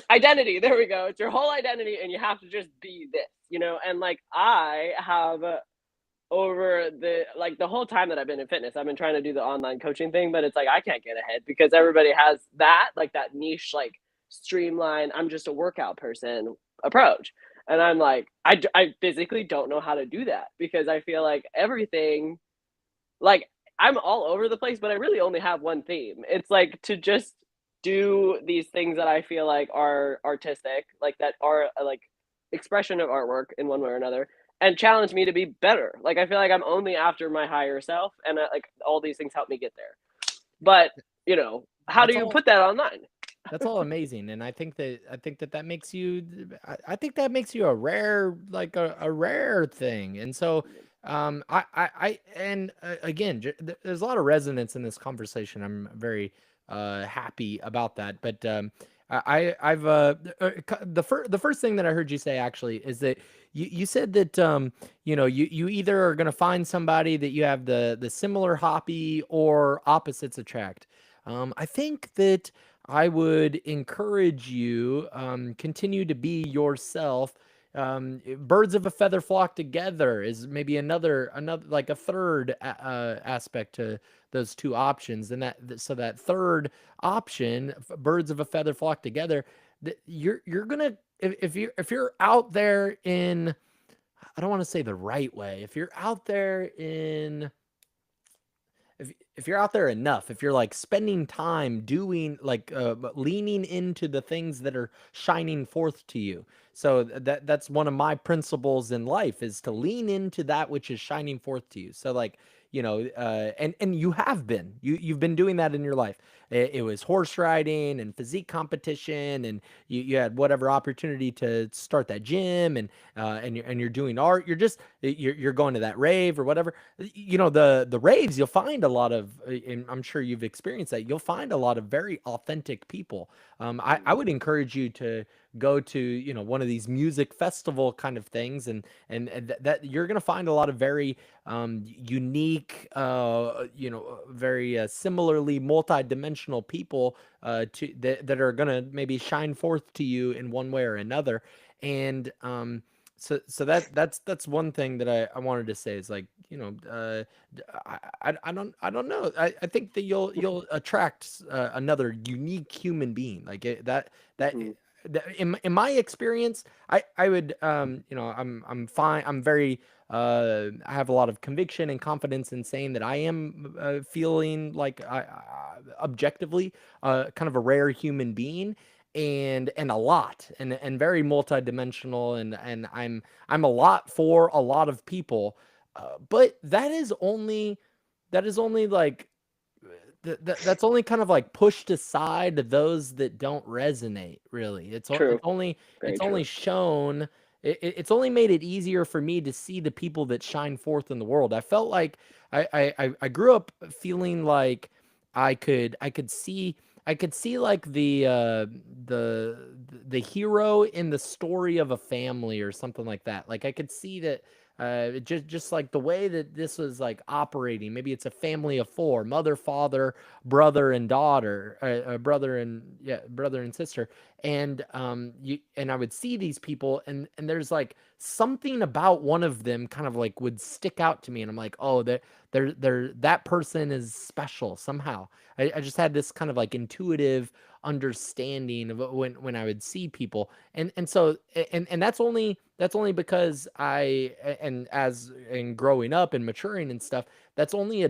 Identity. There we go. It's your whole identity, and you have to just be this, you know. And like I have over the whole time that I've been in fitness, I've been trying to do the online coaching thing, but it's like I can't get ahead because everybody has that like that niche like streamline. I'm just a workout person approach, and I'm like I physically don't know how to do that because I feel like everything like I'm all over the place, but I really only have one theme. It's like to just do these things that I feel like are artistic, like that are like expression of artwork in one way or another, and challenge me to be better. Like I feel like I'm only after my higher self, and like all these things help me get there. But you know, how do That's you all. put that online? That's all amazing, and I think that makes you. I think that makes you a rare, like a rare thing, and so and again, there's a lot of resonance in this conversation. I'm very happy about that, but I've the first thing that I heard you say actually is that you said that you either are gonna find somebody that you have the similar hobby or opposites attract. I think that I would encourage you continue to be yourself. Birds of a feather flock together is maybe another like a third aspect to those two options, and so that third option, birds of a feather flock together, you're gonna if you're out there in, I don't want to say the right way, if you're out there in, if you're out there enough, if you're like spending time doing like leaning into the things that are shining forth to you. So that's one of my principles in life, is to lean into that which is shining forth to you. So like, and you have been, you've been doing that in your life. It was horse riding and physique competition, and you had whatever opportunity to start that gym, and you're doing art. You're going to that rave or whatever. The raves, you'll find a lot of, and I'm sure you've experienced that, you'll find a lot of very authentic people. I would encourage you to go to one of these music festival kind of things, and that you're going to find a lot of very unique, very similarly multi-dimensional people that are going to maybe shine forth to you in one way or another. And so that's one thing that I wanted to say is like, I don't know. I think that you'll attract another unique human being like that Mm-hmm. in my experience. I would, I'm fine. I'm very I have a lot of conviction and confidence in saying that I am feeling like objectively kind of a rare human being, and a lot, and very multidimensional, and I'm a lot for a lot of people, but that is only like that's only kind of like pushed aside to those that don't resonate really. True. Very It's true. only shown, it's only made it easier for me to see the people that shine forth in the world. I felt like I grew up feeling like I could see like the hero in the story of a family or something like that. Like I could see that just like the way that this was like operating. Maybe it's a family of four: mother, father, brother, and daughter, brother and sister. And I would see these people, and there's like something about one of them kind of like would stick out to me, and I'm like, oh, that person is special somehow. I just had this kind of like intuitive understanding of when I would see people, and so and that's only because and as in growing up and maturing and stuff, that's only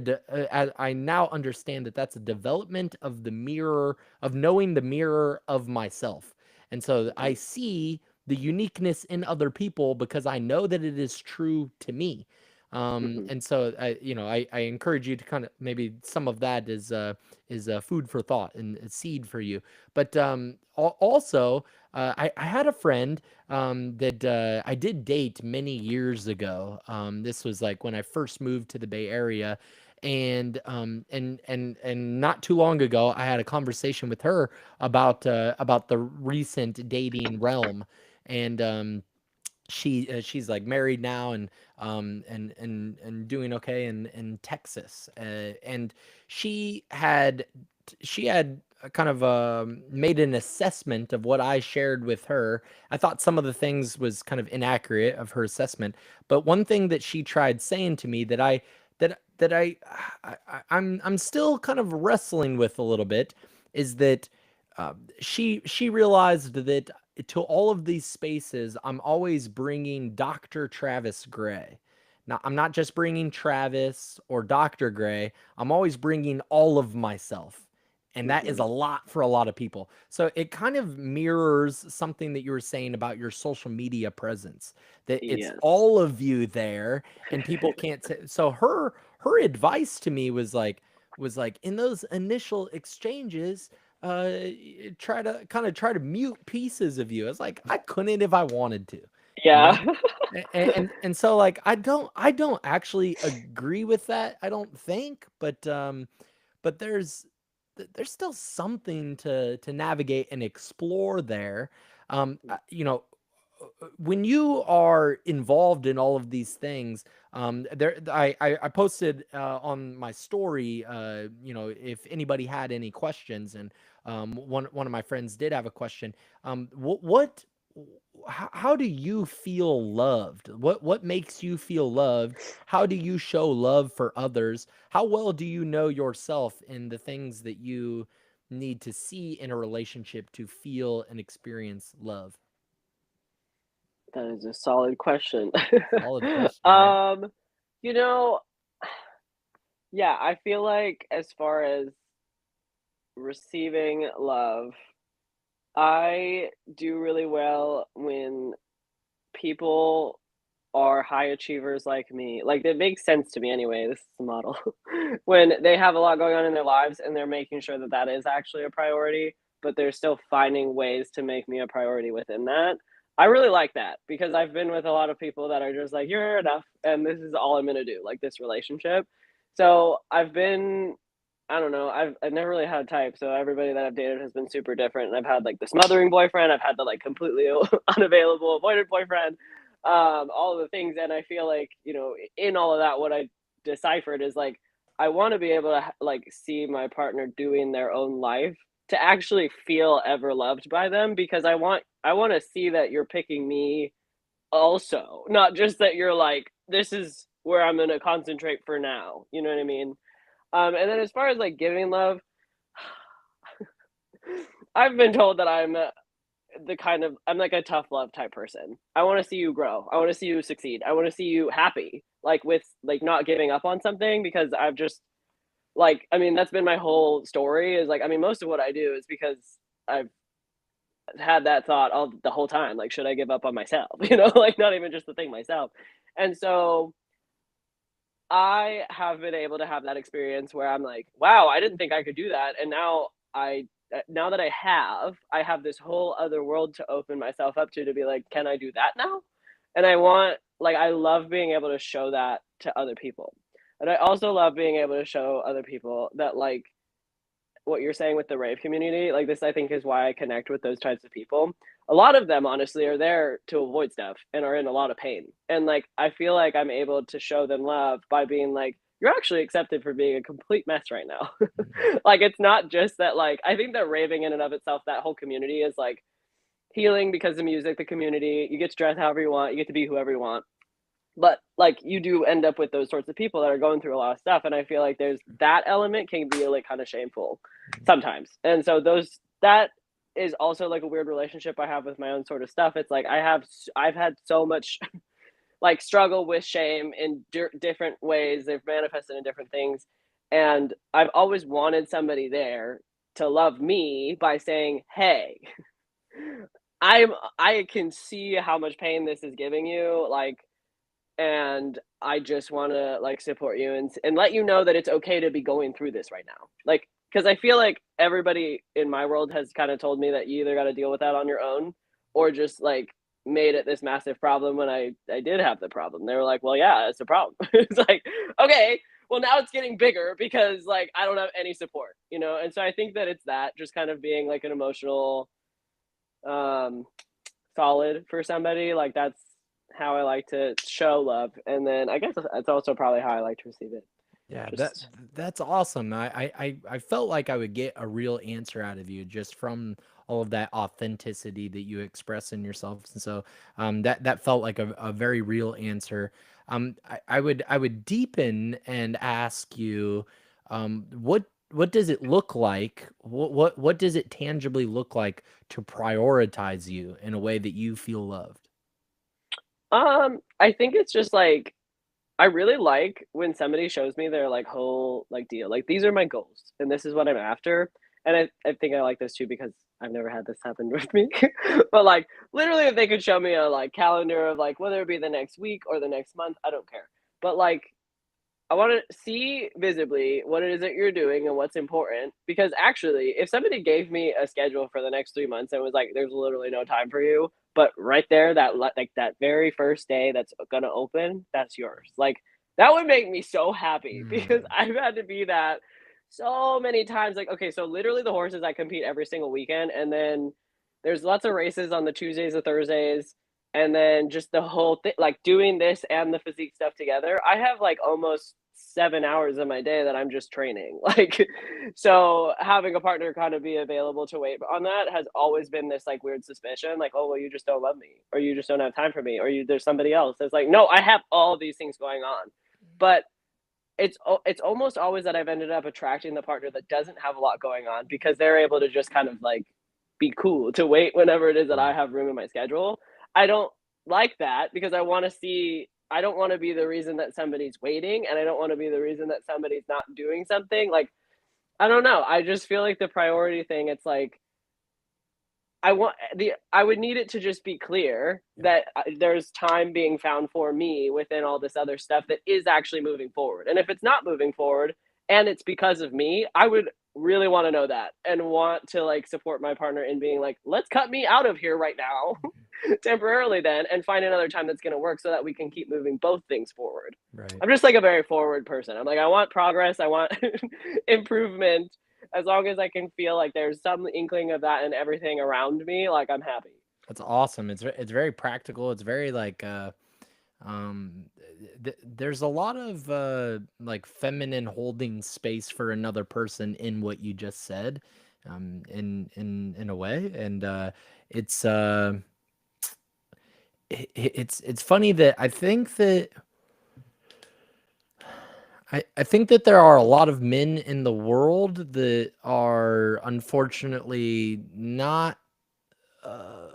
I now understand that that's a development of the mirror, of knowing the mirror of myself. And so Mm-hmm. I see the uniqueness in other people because I know that it is true to me. Mm-hmm. And so I encourage you to kind of, maybe some of that is food for thought and a seed for you. But also, I had a friend that I did date many years ago. This was like when I first moved to the Bay Area, And not too long ago, I had a conversation with her about the recent dating realm. And she's like married now, and doing okay in Texas. And she had she had kind of made an assessment of what I shared with her. I thought some of the things was kind of inaccurate of her assessment, but one thing that she tried saying to me that I'm still kind of wrestling with a little bit is that she realized that to all of these spaces, I'm always bringing Dr. Travis Gray. Now, I'm not just bringing Travis or Dr. Gray, I'm always bringing all of myself. And that is a Mhm. lot for a lot of people. So it kind of mirrors something that you were saying about your social media presence, that it's Yes. all of you there and people can't say. So her advice to me was like in those initial exchanges, uh try to mute pieces of you. It's like I couldn't if I wanted to, you Yeah. know. And so like I don't actually agree with that, I don't think, but there's still something to navigate and explore there. You know, when you are involved in all of these things, there I posted on my story, if anybody had any questions, and one of my friends did have a question. What how do you feel loved? What makes you feel loved? How do you show love for others? How well do you know yourself in the things that you need to see in a relationship to feel and experience love? That is a solid question. Solid question, right? um, you know, yeah, I feel like as far as receiving love, I do really well when people are high achievers like me. Like, it makes sense to me anyway, this is the model. When they have a lot going on in their lives and they're making sure that that is actually a priority, but they're still finding ways to make me a priority within that. I really like that because I've been with a lot of people that are just like, "You're enough, and this is all I'm gonna do," like this relationship. So I've been I don't know. I've never really had a type, so everybody that I've dated has been super different. And I've had like the smothering boyfriend, I've had the like completely unavailable avoided boyfriend, all of the things. And I feel like in all of that, what I deciphered is like I want to be able to like see my partner doing their own life to actually feel ever loved by them because I want to see that you're picking me also, not just that you're like this is where I'm gonna concentrate for now. You know what I mean? And then as far as like giving love, I've been told that I'm like a tough love type person. I want to see you grow. I want to see you succeed. I want to see you happy, like with like not giving up on something because I've just like I mean that's been my whole story is like I mean most of what I do is because I've had that thought all the whole time like should I give up on myself like not even just the thing myself and so I have been able to have that experience where I'm like, wow, I didn't think I could do that. And now that I have this whole other world to open myself up to be like, can I do that now? And I love being able to show that to other people. And I also love being able to show other people that like what you're saying with the rave community, like this I think is why I connect with those types of people. A lot of them honestly are there to avoid stuff and are in a lot of pain. And like I feel like I'm able to show them love by being like, you're actually accepted for being a complete mess right now. Like it's not just that like I think that raving in and of itself, that whole community is like healing because of music, the community, you get to dress however you want, you get to be whoever you want. But like you do end up with those sorts of people that are going through a lot of stuff and I feel like there's that element can be like kind of shameful sometimes and so those that is also like a weird relationship I have with my own sort of stuff. It's like I've had so much like struggle with shame in different ways. They've manifested in different things and I've always wanted somebody there to love me by saying hey, I can see how much pain this is giving you like and I just want to like support you and let you know that it's okay to be going through this right now. Like cuz I feel like everybody in my world has kind of told me that you either got to deal with that on your own or just like made it this massive problem when I did have the problem. They were like, "Well, yeah, it's a problem." It's like, "Okay, well, now it's getting bigger because like I don't have any support, you know. And so I think that it's that just kind of being like an emotional um solid for somebody. Like that's how I like to show love, and then I guess that's also probably how I like to receive it. Yeah, Just that's awesome. I felt like I would get a real answer out of you just from all of that authenticity that you express in yourself. And so that felt like a very real answer. I would deepen and ask you, what does it look like? What does it tangibly look like to prioritize you in a way that you feel loved? I think it's just like I really like when somebody shows me their like whole like deal. Like these are my goals and this is what I'm after. And I think I like this too because I've never had this happen with me. But like literally if they could show me a like calendar of like whether it be the next week or the next month, I don't care. But like I want to see visibly what it is that you're doing and what's important. Because actually, if somebody gave me a schedule for the next 3 months and was like, "There's literally no time for you," but right there, like that very first day that's gonna open, that's yours. Like that would make me so happy because Mm, I've had to be that so many times. Like, okay, so literally the horses I compete every single weekend, and then there's lots of races on the Tuesdays or Thursdays, and then just the whole thing like doing this and the physique stuff together, I have like almost 7 hours of my day that I'm just training. Like so having a partner kind of be available to wait on that has always been this like weird suspicion like, oh well, you just don't love me or you just don't have time for me or you there's somebody else. It's like no, I have all these things going on. But it's almost always that I've ended up attracting the partner that doesn't have a lot going on because they're able to just kind of like be cool to wait whenever it is that I mm. have room in my schedule. I don't like that because I want to see I don't want to be the reason that somebody's waiting and I don't want to be the reason that somebody's not doing something. Like I don't know. I just feel like the priority thing it's like I would need it to just be clear Yeah. that there's time being found for me within all this other stuff that is actually moving forward. And if it's not moving forward and it's because of me, I would really want to know that and want to like support my partner in being like, let's cut me out of here right now temporarily then and find another time that's going to work so that we can keep moving both things forward. Right. I'm just like a very forward person. I'm like, I want progress, I want improvement, as long as I can feel like there's some inkling of that in everything around me, like I'm happy. That's awesome. It's very practical. It's very like um there's a lot of like feminine holding space for another person in what you just said, in a way. And it's it's funny that I think that there are a lot of men in the world that are unfortunately not uh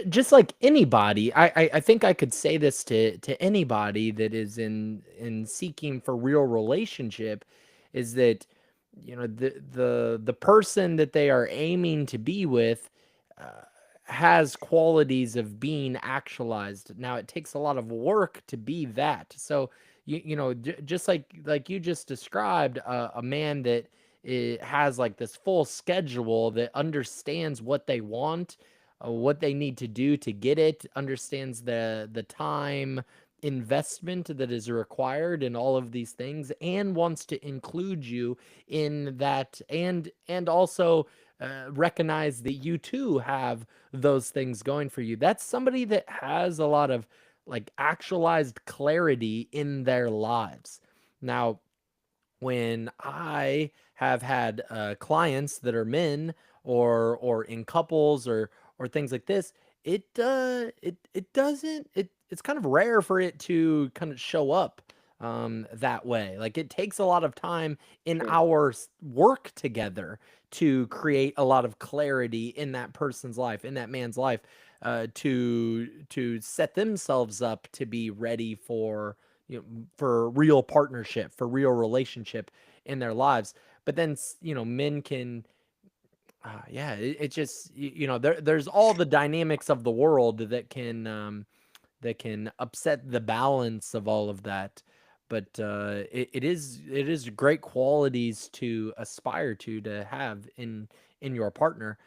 just like anybody. I think I could say this to anybody that is in seeking for real relationship, is that the person that they are aiming to be with uh, has qualities of being actualized. Now it takes a lot of work to be that. So just like you just described, a man that it has like this full schedule, that understands what they want, what they need to do to get it, understands the time investment that is required in all of these things, and wants to include you in that, and also recognize that you too have those things going for you. That's somebody that has a lot of like actualized clarity in their lives. Now, when I have had clients that are men, or in couples, or things like this, it doesn't it's kind of rare for it to kind of show up that way. Like it takes a lot of time in Sure. our work together to create a lot of clarity in that person's life, in that man's life, to set themselves up to be ready for for real partnership, for real relationship in their lives. But then men can yeah, it just there's all the dynamics of the world that can upset the balance of all of that. But it is great qualities to aspire to have in your partner.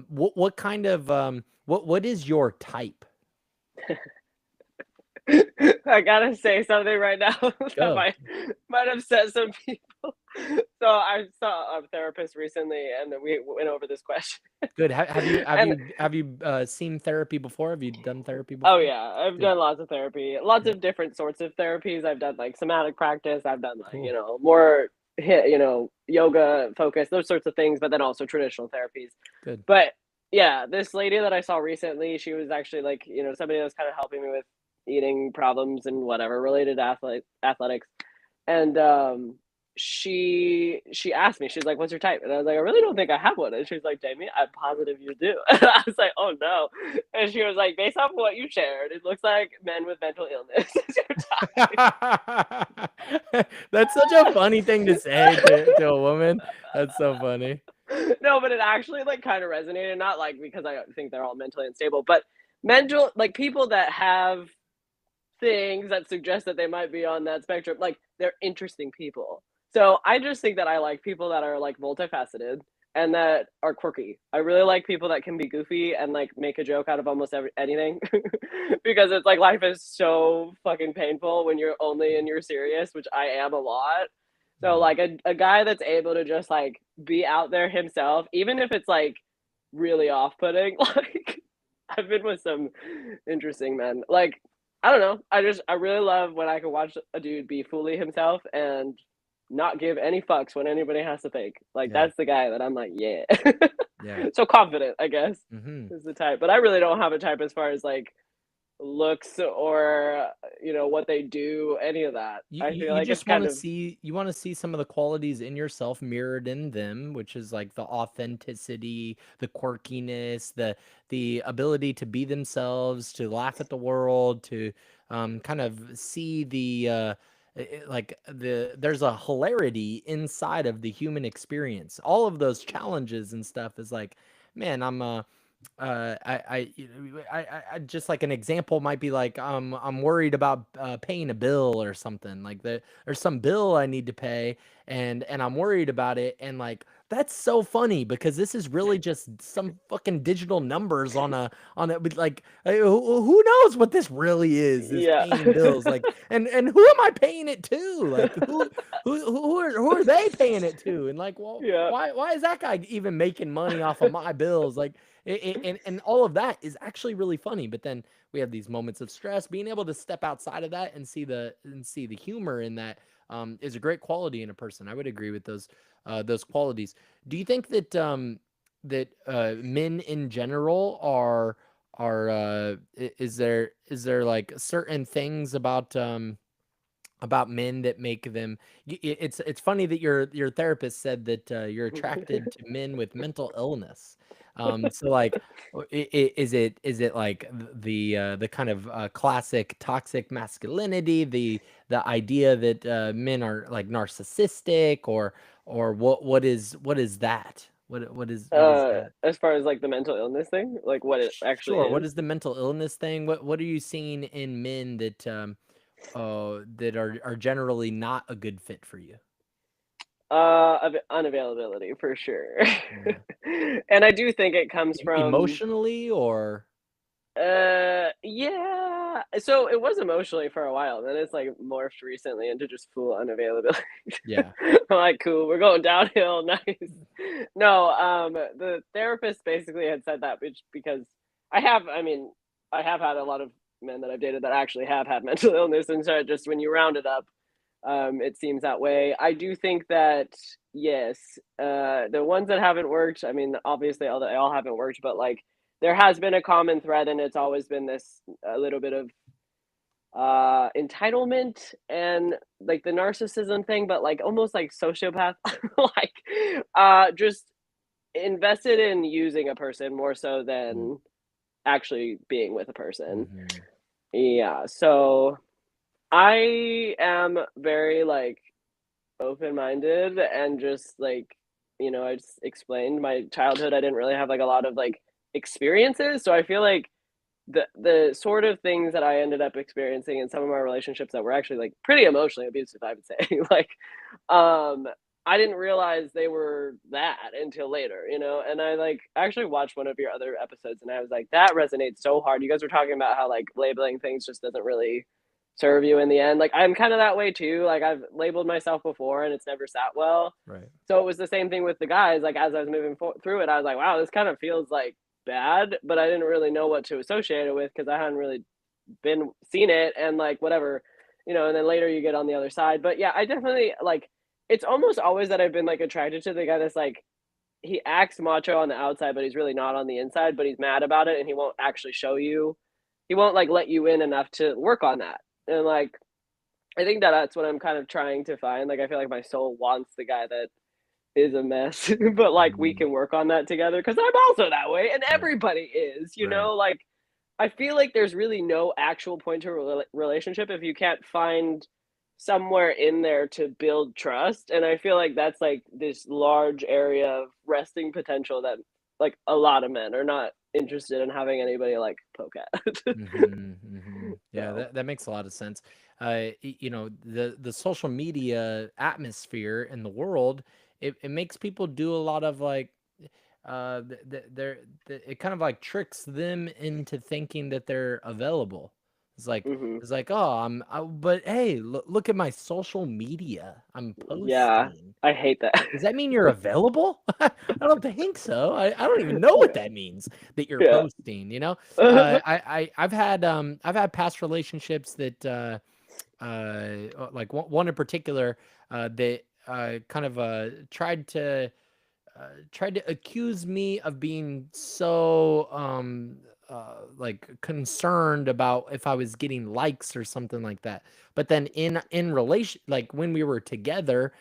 What kind of what is your type? I gotta say something right now that Go. might upset some people. So I saw a therapist recently, and then we went over this question. Good. And Have you seen therapy before? Have you done therapy oh before? yeah, I've Good. done lots of therapy, lots Good. of different sorts of therapies. I've done like somatic practice. I've done like Cool. more hit yoga focus, those sorts of things, but then also traditional therapies. Good. But yeah, this lady that I saw recently, she was actually like somebody that was kind of helping me with eating problems and whatever related to athletics. And she asked me, she's like, "What's your type?" And I was like, "I really don't think I have one." And she's like, "Jamie, I'm positive you do." And I was like, "Oh no." And she was like, "Based off of what you shared, it looks like men with mental illness is your That's such a funny thing to say to a woman. That's so funny. type." No, but it actually like kind of resonated, not like because I think they're all mentally unstable, but mental, like people that have things that suggest that they might be on that spectrum, like they're interesting people. So I just think that I like people that are like multifaceted and that are quirky. I really like people that can be goofy and like make a joke out of almost anything because it's like life is so fucking painful when you're only in your serious, which I am a lot. So Yeah. like a guy that's able to just like be out there himself, even if it's like really off-putting, like I've been with some interesting men. Like I don't know. I really love when I can watch a dude be fully himself and not give any fucks when anybody has to think. Like Yeah. that's the guy that I'm like, yeah. Yeah. So confident, I guess, Hmm. is the type. But I really don't have a type as far as like looks or what they do, any of that. I feel You like it's just want kind to of see some of the qualities in yourself mirrored in them, which is like the authenticity, the quirkiness, the ability to be themselves, to laugh at the world, to kind of see like there's a hilarity inside of the human experience. All of those challenges and stuff is like, man, I just like an example might be like I'm worried about paying a bill or something like that. There's some bill I need to pay, and I'm worried about it, and like that's so funny because this is really just some fucking digital numbers on it. But like, who knows what this really is yeah. paying bills like, and who am I paying it to? Like who are they paying it to? And like, well, Yeah. why is that guy even making money off of my bills? Like and all of that is actually really funny, but then we have these moments of stress. Being able to step outside of that and see the humor in that is a great quality in a person. I would agree with those qualities. Do you think that men in general is there like certain things about men that make them it's funny that your therapist said that you're attracted to men with mental illness. So like is it like the kind of classic toxic masculinity, the idea that men are like narcissistic, or what is that, what is that? As far as like the mental illness thing, like what it actually Sure, what is. is the mental illness thing? What are you seeing in men that are generally not a good fit for you? Unavailability for sure. Yeah. And I do think it comes from Emotionally or yeah. So it was emotionally for a while, then it's like morphed recently into just full unavailability. yeah. I'm like, cool, we're going downhill, nice. No, the therapist basically had said that because I mean, I have had a lot of men that I've dated that actually have had mental illness, and so just when you round it up, it seems that way. I do think that yes, the ones that haven't worked, I mean, obviously they all haven't worked, but like there has been a common thread, and it's always been this a little bit of entitlement and like the narcissism thing, but like almost like sociopath, like just invested in using a person more so than actually being with a person. Mm-hmm. Yeah, so I am very like open-minded and just like I just explained my childhood. I didn't really have like a lot of like experiences, so I feel like the sort of things that I ended up experiencing in some of my relationships that were actually like pretty emotionally abusive, I would say, like um I didn't realize they were that until later, you know? And I like actually watched one of your other episodes and I was like, that resonates so hard. You guys were talking about how like labeling things just doesn't really serve you in the end. Like I'm kind of that way too. Like I've labeled myself before and it's never sat well. Right. So it was the same thing with the guys. Like as I was moving through it, I was like, wow, this kind of feels like bad, but I didn't really know what to associate it with because I hadn't really been seen it and like whatever, you know, and then later you get on the other side. But yeah, I definitely like it's almost always that I've been like attracted to the guy that's like he acts macho on the outside, but he's really not on the inside, but he's mad about it and he won't actually show you. He won't like let you in enough to work on that. And like I think that that's what I'm kind of trying to find. Like I feel like my soul wants the guy that is a mess, but like we Mhm. can work on that together because I'm also that way and Right. everybody is, you Right. know, like I feel like there's really no actual point to a relationship if you can't find somewhere in there to build trust. And I feel like that's like this large area of resting potential that like a lot of men are not interested in having anybody like poke at. Mhm, mhm. Yeah, So, that makes a lot of sense. You know, the social media atmosphere in the world, it makes people do a lot of like, it kind of like tricks them into thinking that they're available. It's like hmm it's like, oh, but hey, look at my social media. I'm yeah, posting. I hate that. Does that mean you're available? I don't think so. I don't even know what Yeah, that means that you're yeah. posting, you know? I've had past relationships that like one in particular that kind of tried to accuse me of being so like concerned about if I was getting likes or something like that. But then in relation, like when we were together,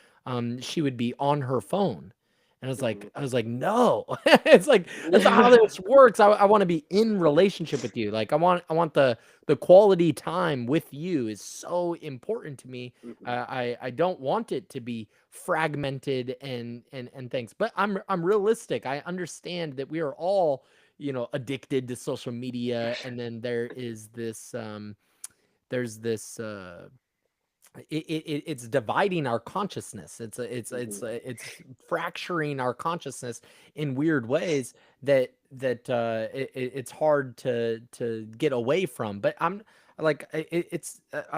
she would be on her phone. And Mhm. I was like, no, it's like that's not how Yeah. this works. I want to be in relationship with you. Like I want the quality time with you is so important to me. Mhm. I don't want it to be fragmented and things. But I'm realistic. I understand that we are all, you know, addicted to social media, and then there's this it's dividing our consciousness. Mhm. It's fracturing our consciousness in weird ways that it's hard to get away from. But I'm like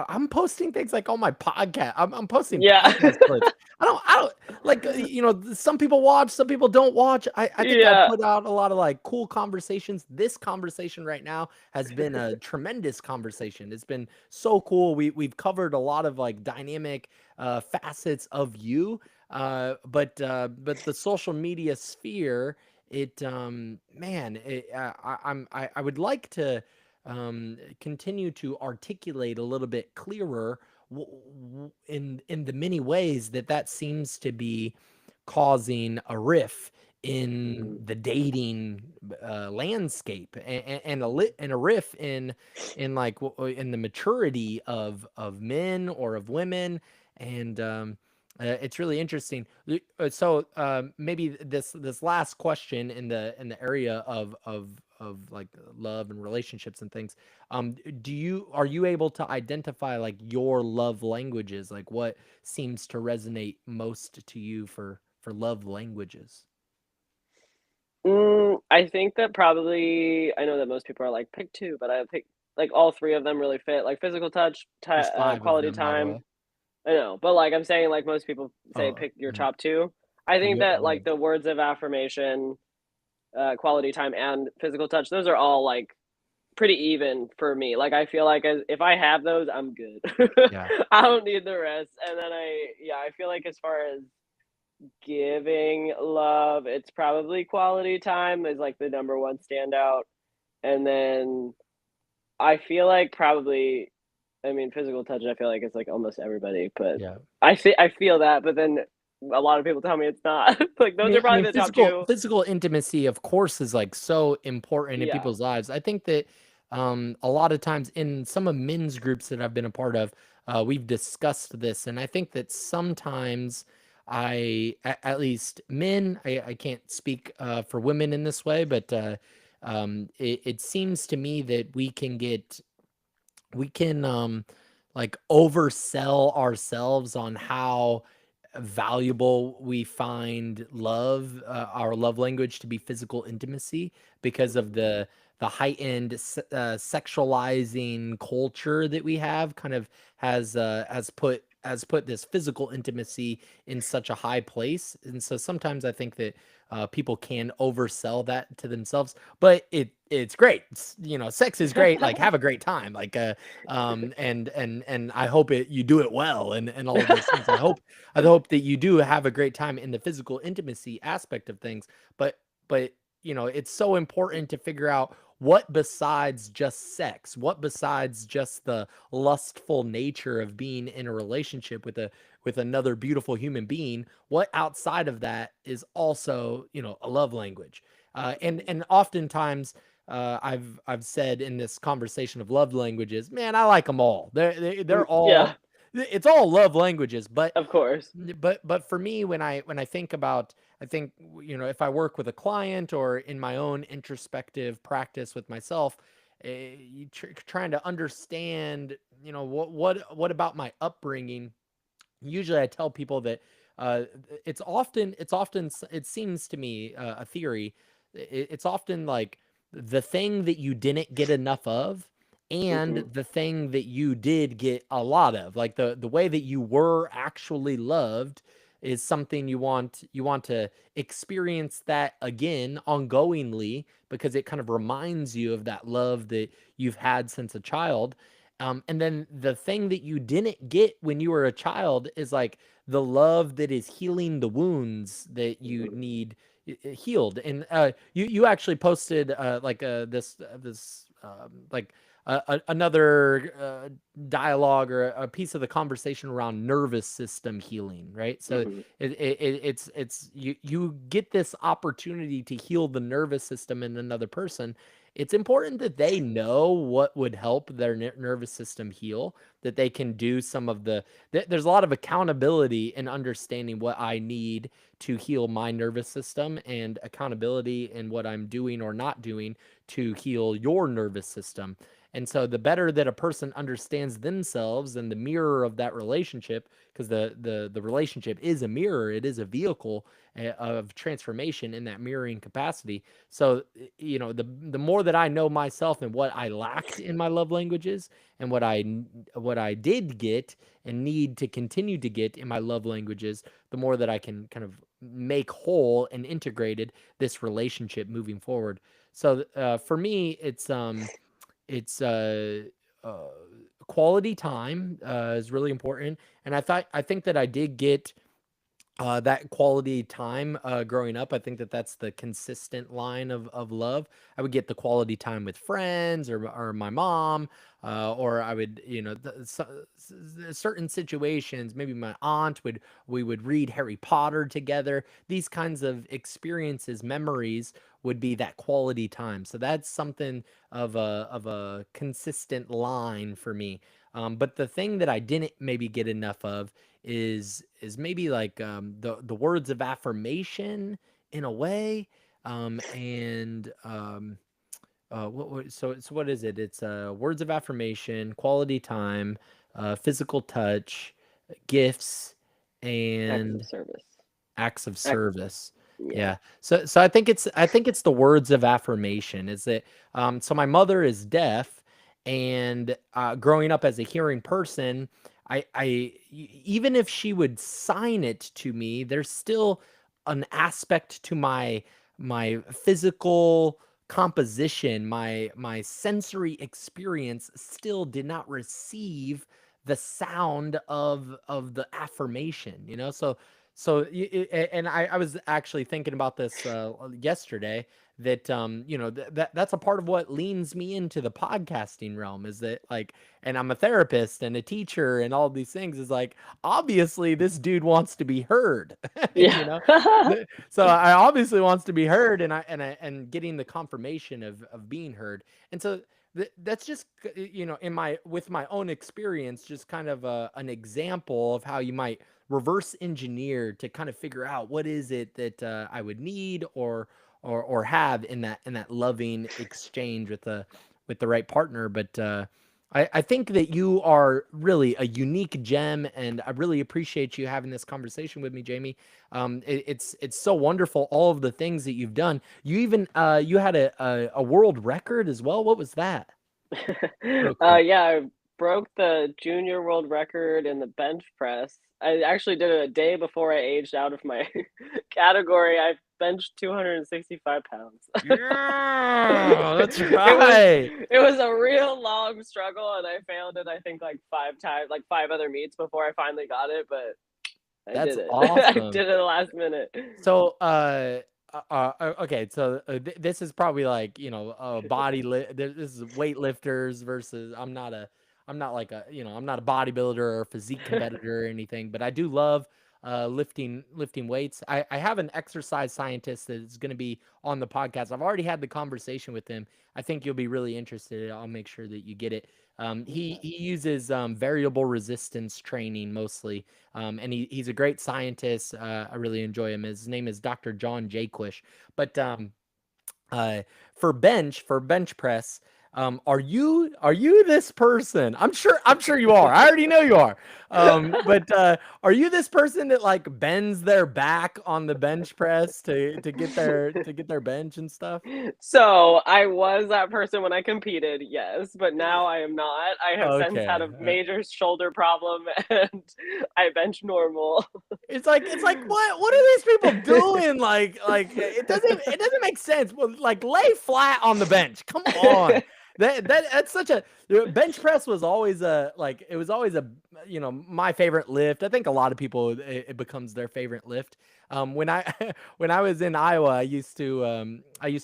I'm posting things like on my podcast. I'm posting Yeah. podcast clips. I don't like you know, some people watch, some people don't watch. I think I Yeah. put out a lot of like cool conversations. This conversation right now has been a tremendous conversation. It's been so cool. We've covered a lot of like dynamic facets of you, but the social media sphere, it man, I would like to continue to articulate a little bit clearer in the many ways that that seems to be causing a riff in Mhm. the dating landscape and a riff in like in the maturity of men or of women and it's really interesting. So maybe this last question in the area of like love and relationships and things. Do you are you able to identify like your love languages? Like what seems to resonate most to you for love languages? I think that probably I know that most people are like pick two, but I think like all three of them really fit. Like physical touch, There's 5 of quality them, by the time. way. I know, but like I'm saying, like most people say, Oh, pick your mhm. top two. I Oh, think that go like ahead. the words of affirmation, quality time, and physical touch, those are all like pretty even for me. Like I feel like if I have those, I'm good. Yeah. I don't need the rest. And then yeah, I feel like as far as giving love, it's probably quality time is like the number one standout. And then I feel like probably, I mean, physical touch. I feel like it's like almost everybody, but Yeah. I feel that. But then a lot of people tell me it's not. Like those are I probably mean, the top two. physical intimacy, of course, is like so important in Yeah. people's lives. I think that a lot of times in some of men's groups that I've been a part of, we've discussed this, and I think that sometimes at least men, I can't speak for women in this way, but it seems to me that we can like oversell ourselves on how valuable we find love, our love language to be physical intimacy because of Mhm. the heightened sexualizing culture that we have kind of has put this physical intimacy in such a high place. And so sometimes I think that people can oversell that to themselves, but it's great. Sex is great. Like, have a great time. Like, and I hope you do it well, and all of those things. I hope that you do have a great time in the physical intimacy aspect of things. But it's so important to figure out what besides just sex, what besides just the lustful nature of being in a relationship with another beautiful human being, what outside of that is also a love language. And Mhm. and oftentimes I've said in this conversation of love languages, man, I like them all. They're all, Yeah, it's all love languages. but of course. but for me, when I think about, I think, if I work with a client or in my own introspective practice with myself, trying to understand, what about my upbringing. Usually I tell people that uh, it seems to me, a theory. It's often like the thing that you didn't get enough of and Mhm. the thing that you did get a lot of, like the way that you were actually loved is something you want to experience that again ongoingly, because it kind of reminds you of that love that you've had since a child. And then the thing that you didn't get when you were a child is like the love that is healing the wounds that you Mhm. need healed. And you actually posted like this like another dialogue or a piece of the conversation around nervous system healing, right? So Mhm. it's you get this opportunity to heal the nervous system in another person. It's important that they know what would help their nervous system heal, that they can do some of there's a lot of accountability in understanding what I need to heal my nervous system, and accountability in what I'm doing or not doing to heal your nervous system. And so the better that a person understands themselves and the mirror of that relationship, because the relationship is a mirror, it is a vehicle of transformation in that mirroring capacity. So the more that I know myself and what I lacked in my love languages, and what I did get and need to continue to get in my love languages, the more that I can kind of make whole and integrated this relationship moving forward. So for me, it's uh, quality time is really important, and I think that I did get that quality time growing up. I think that that's the consistent line of love. I would get the quality time with friends or my mom, or I would, certain situations. Maybe my aunt we would read Harry Potter together. These kinds of experiences, memories would be that quality time. So that's something of a consistent line for me. But the thing that I didn't maybe get enough of is maybe like the words of affirmation in a way, and so what is it? It's words of affirmation, quality time, physical touch, gifts, Acts of and service. acts of Act, service. yeah. Yeah. So I think it's the words of affirmation. Is that so my mother is deaf, and growing up as a hearing person, even if she would sign it to me, there's still an aspect to my physical composition, my sensory experience still did not receive the sound of the affirmation, and I was actually thinking about this yesterday, that that's a part of what leans me into the podcasting realm, is that, like, and I'm a therapist and a teacher and all these things, is like, obviously this dude wants to be heard. Yeah. you know so I obviously wants to be heard, and getting the confirmation of being heard. And so that's just, in my with my own experience, just kind of an example of how you might reverse engineer to kind of figure out what is it that I would need, or have in that loving exchange with the right partner. But I think that you are really a unique gem, and I really appreciate you having this conversation with me, Jamie. It's so wonderful, all of the things that you've done. You even you had a world record as well. What was that? Real cool. Yeah, I broke the junior world record in the bench press. I actually did it a day before I aged out of my category. I benched 265 pounds. Yeah, that's It was right. it was a real long struggle, and I failed it I think like 5 times, like 5 other meets before I finally got it, but I That's did it. I awesome. did it at the last minute. So, okay, so this is probably like, this is weightlifters versus I'm not like I'm not a bodybuilder or a physique competitor or anything, but I do love lifting weights. I have an exercise scientist that is going to be on the podcast. I've already had the conversation with him. I think you'll be really interested. I'll make sure that you get it. He uses variable resistance training mostly, and he's a great scientist. I really enjoy him. His name is Dr. John Jaquish. But uh, for bench press, are you this person? I'm sure you are. I already know you are. But are you this person that like bends their back on the bench press to get their bench and stuff? So I was that person when I competed, yes, but now I am not. I have since had Okay. a major shoulder problem and I bench normal. It's like what are these people doing? It doesn't make sense. Well, like lay flat on the bench. Come on. That's such a bench press was always it was always a my favorite lift. I think a lot of people it becomes their favorite lift. When I when I was in Iowa, I used to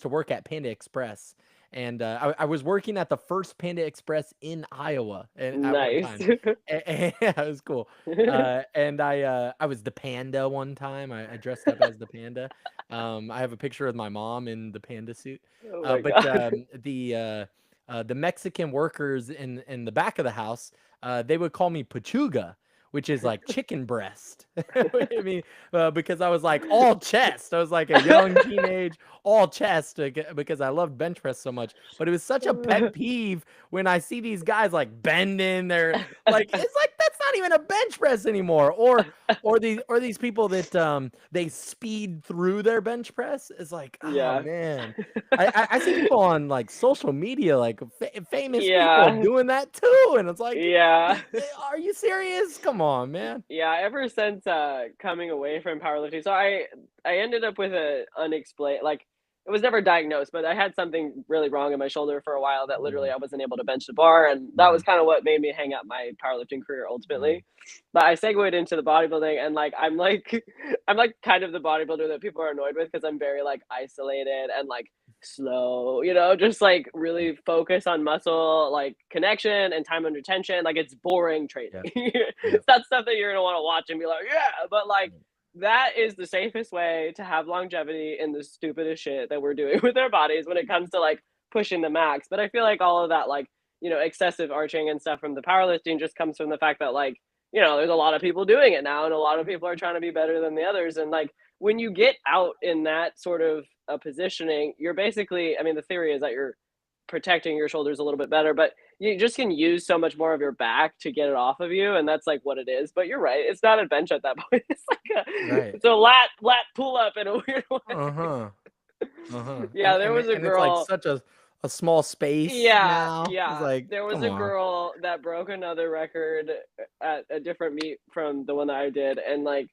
work at Panda Express, and I was working at the first Panda Express in Iowa at one Nice. time. Yeah, it was cool. And I was the panda one time. I dressed up as the panda. I have a picture of my mom in the panda suit. Oh Uh, my but god. the Mexican workers in the back of the house, they would call me Pachuga, which is like chicken breast. I mean, because I was like all chest. I was like a young teenage all chest because I loved bench press so much. But it was such a pet peeve when I see these guys like bending their like it's like that's not even a bench press anymore. Or these people that they speed through their bench press. It's like, oh Yeah. man. I see people on like social media, like famous people Yeah. doing that too, and it's like, Yeah. are you serious? Come on, man. Yeah, ever since coming away from powerlifting. So I ended up with a unexplained, like, it was never diagnosed, but I had something really wrong in my shoulder for a while that literally Mhm, I wasn't able to bench the bar, and that was mhm, kind of what made me hang up my powerlifting career mhm. ultimately. But I segued into the bodybuilding, and like I'm like I'm like kind of the bodybuilder that people are annoyed with because I'm very like isolated and like slow, just like really focus on muscle like connection and time under tension. Like it's boring training. Yep, It's yep, not stuff that you're gonna want to watch and be like, yeah, but like yep. that is the safest way to have longevity in the stupidest shit that we're doing with our bodies when it comes to like pushing the max. But I feel like all of that like, excessive arching and stuff from the powerlifting just comes from the fact that like, there's a lot of people doing it now and a lot of people are trying to be better than the others. And like when you get out in that sort of positioning, you're basically, I mean, the theory is that you're protecting your shoulders a little bit better, but you just can use so much more of your back to get it off of you, and that's like what it is. But you're right, it's not a bench at that point. It's like Right. it's a lat pull up in a weird way. Uh-huh. Uh-huh. And Yeah, there and was a and it's like girl. such a small space Yeah, now. It's yeah. like, There was come a on. girl that broke another record at a different meet from the one that I did, and like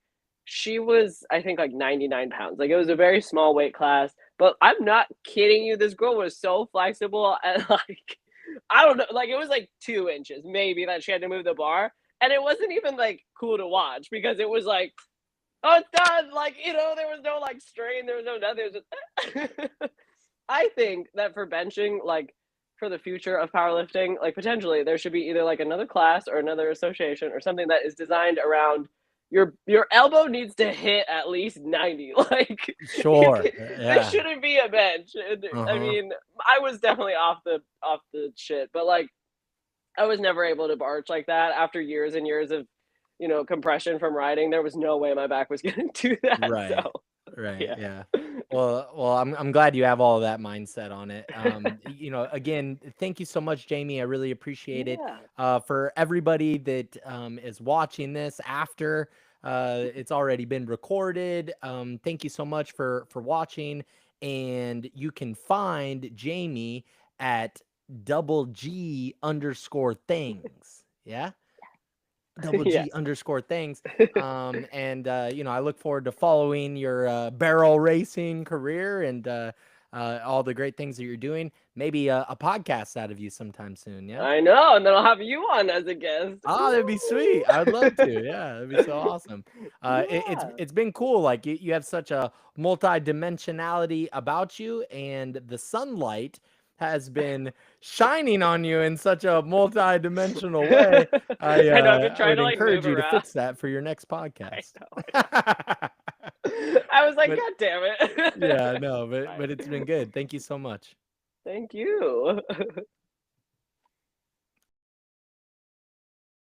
she was, I think, like 99 pounds. Like it was a very small weight class, but I'm not kidding you. This girl was so flexible and like I don't know, like it was like 2 inches maybe that she had to move the bar, and it wasn't even like cool to watch because it was like, oh, it's done. Like there was no like strain, there was no nothing. It was just I think that for benching, like for the future of powerlifting, like potentially there should be either like another class or another association or something that is designed around your elbow needs to hit at least 90. Like Sure. there Yeah. shouldn't be a bench. I Uh-huh. mean, I was definitely off the shit, but like I was never able to barch like that after years and years of compression from riding. There was no way my back was going to do that. Right. So Right. Yeah. Yeah. Well, I'm glad you have all of that mindset on it. Again, thank you so much, Jamie. I really appreciate it. Yeah. For everybody that is watching this after it's already been recorded, thank you so much for watching. And you can find Jamie at double G underscore things. Yeah. Double G Yes. underscore things. And I look forward to following your barrel racing career and all the great things that you're doing. Maybe a podcast out of you sometime soon. Yeah. I know, and then I'll have you on as a guest. Oh, that'd be sweet. Ooh. I would love to. Yeah, that'd be so awesome. It's Yeah. it's been cool. Like you have such a multi-dimensionality about you, and the sunlight has been shining on you in such a multi-dimensional way. I know, I've been I trying would to like encourage move you to around. fix that for your next I podcast. know, I know. I was like, But God damn it. yeah, It's no, but fine. it's been good. Thank you so much. Thank you.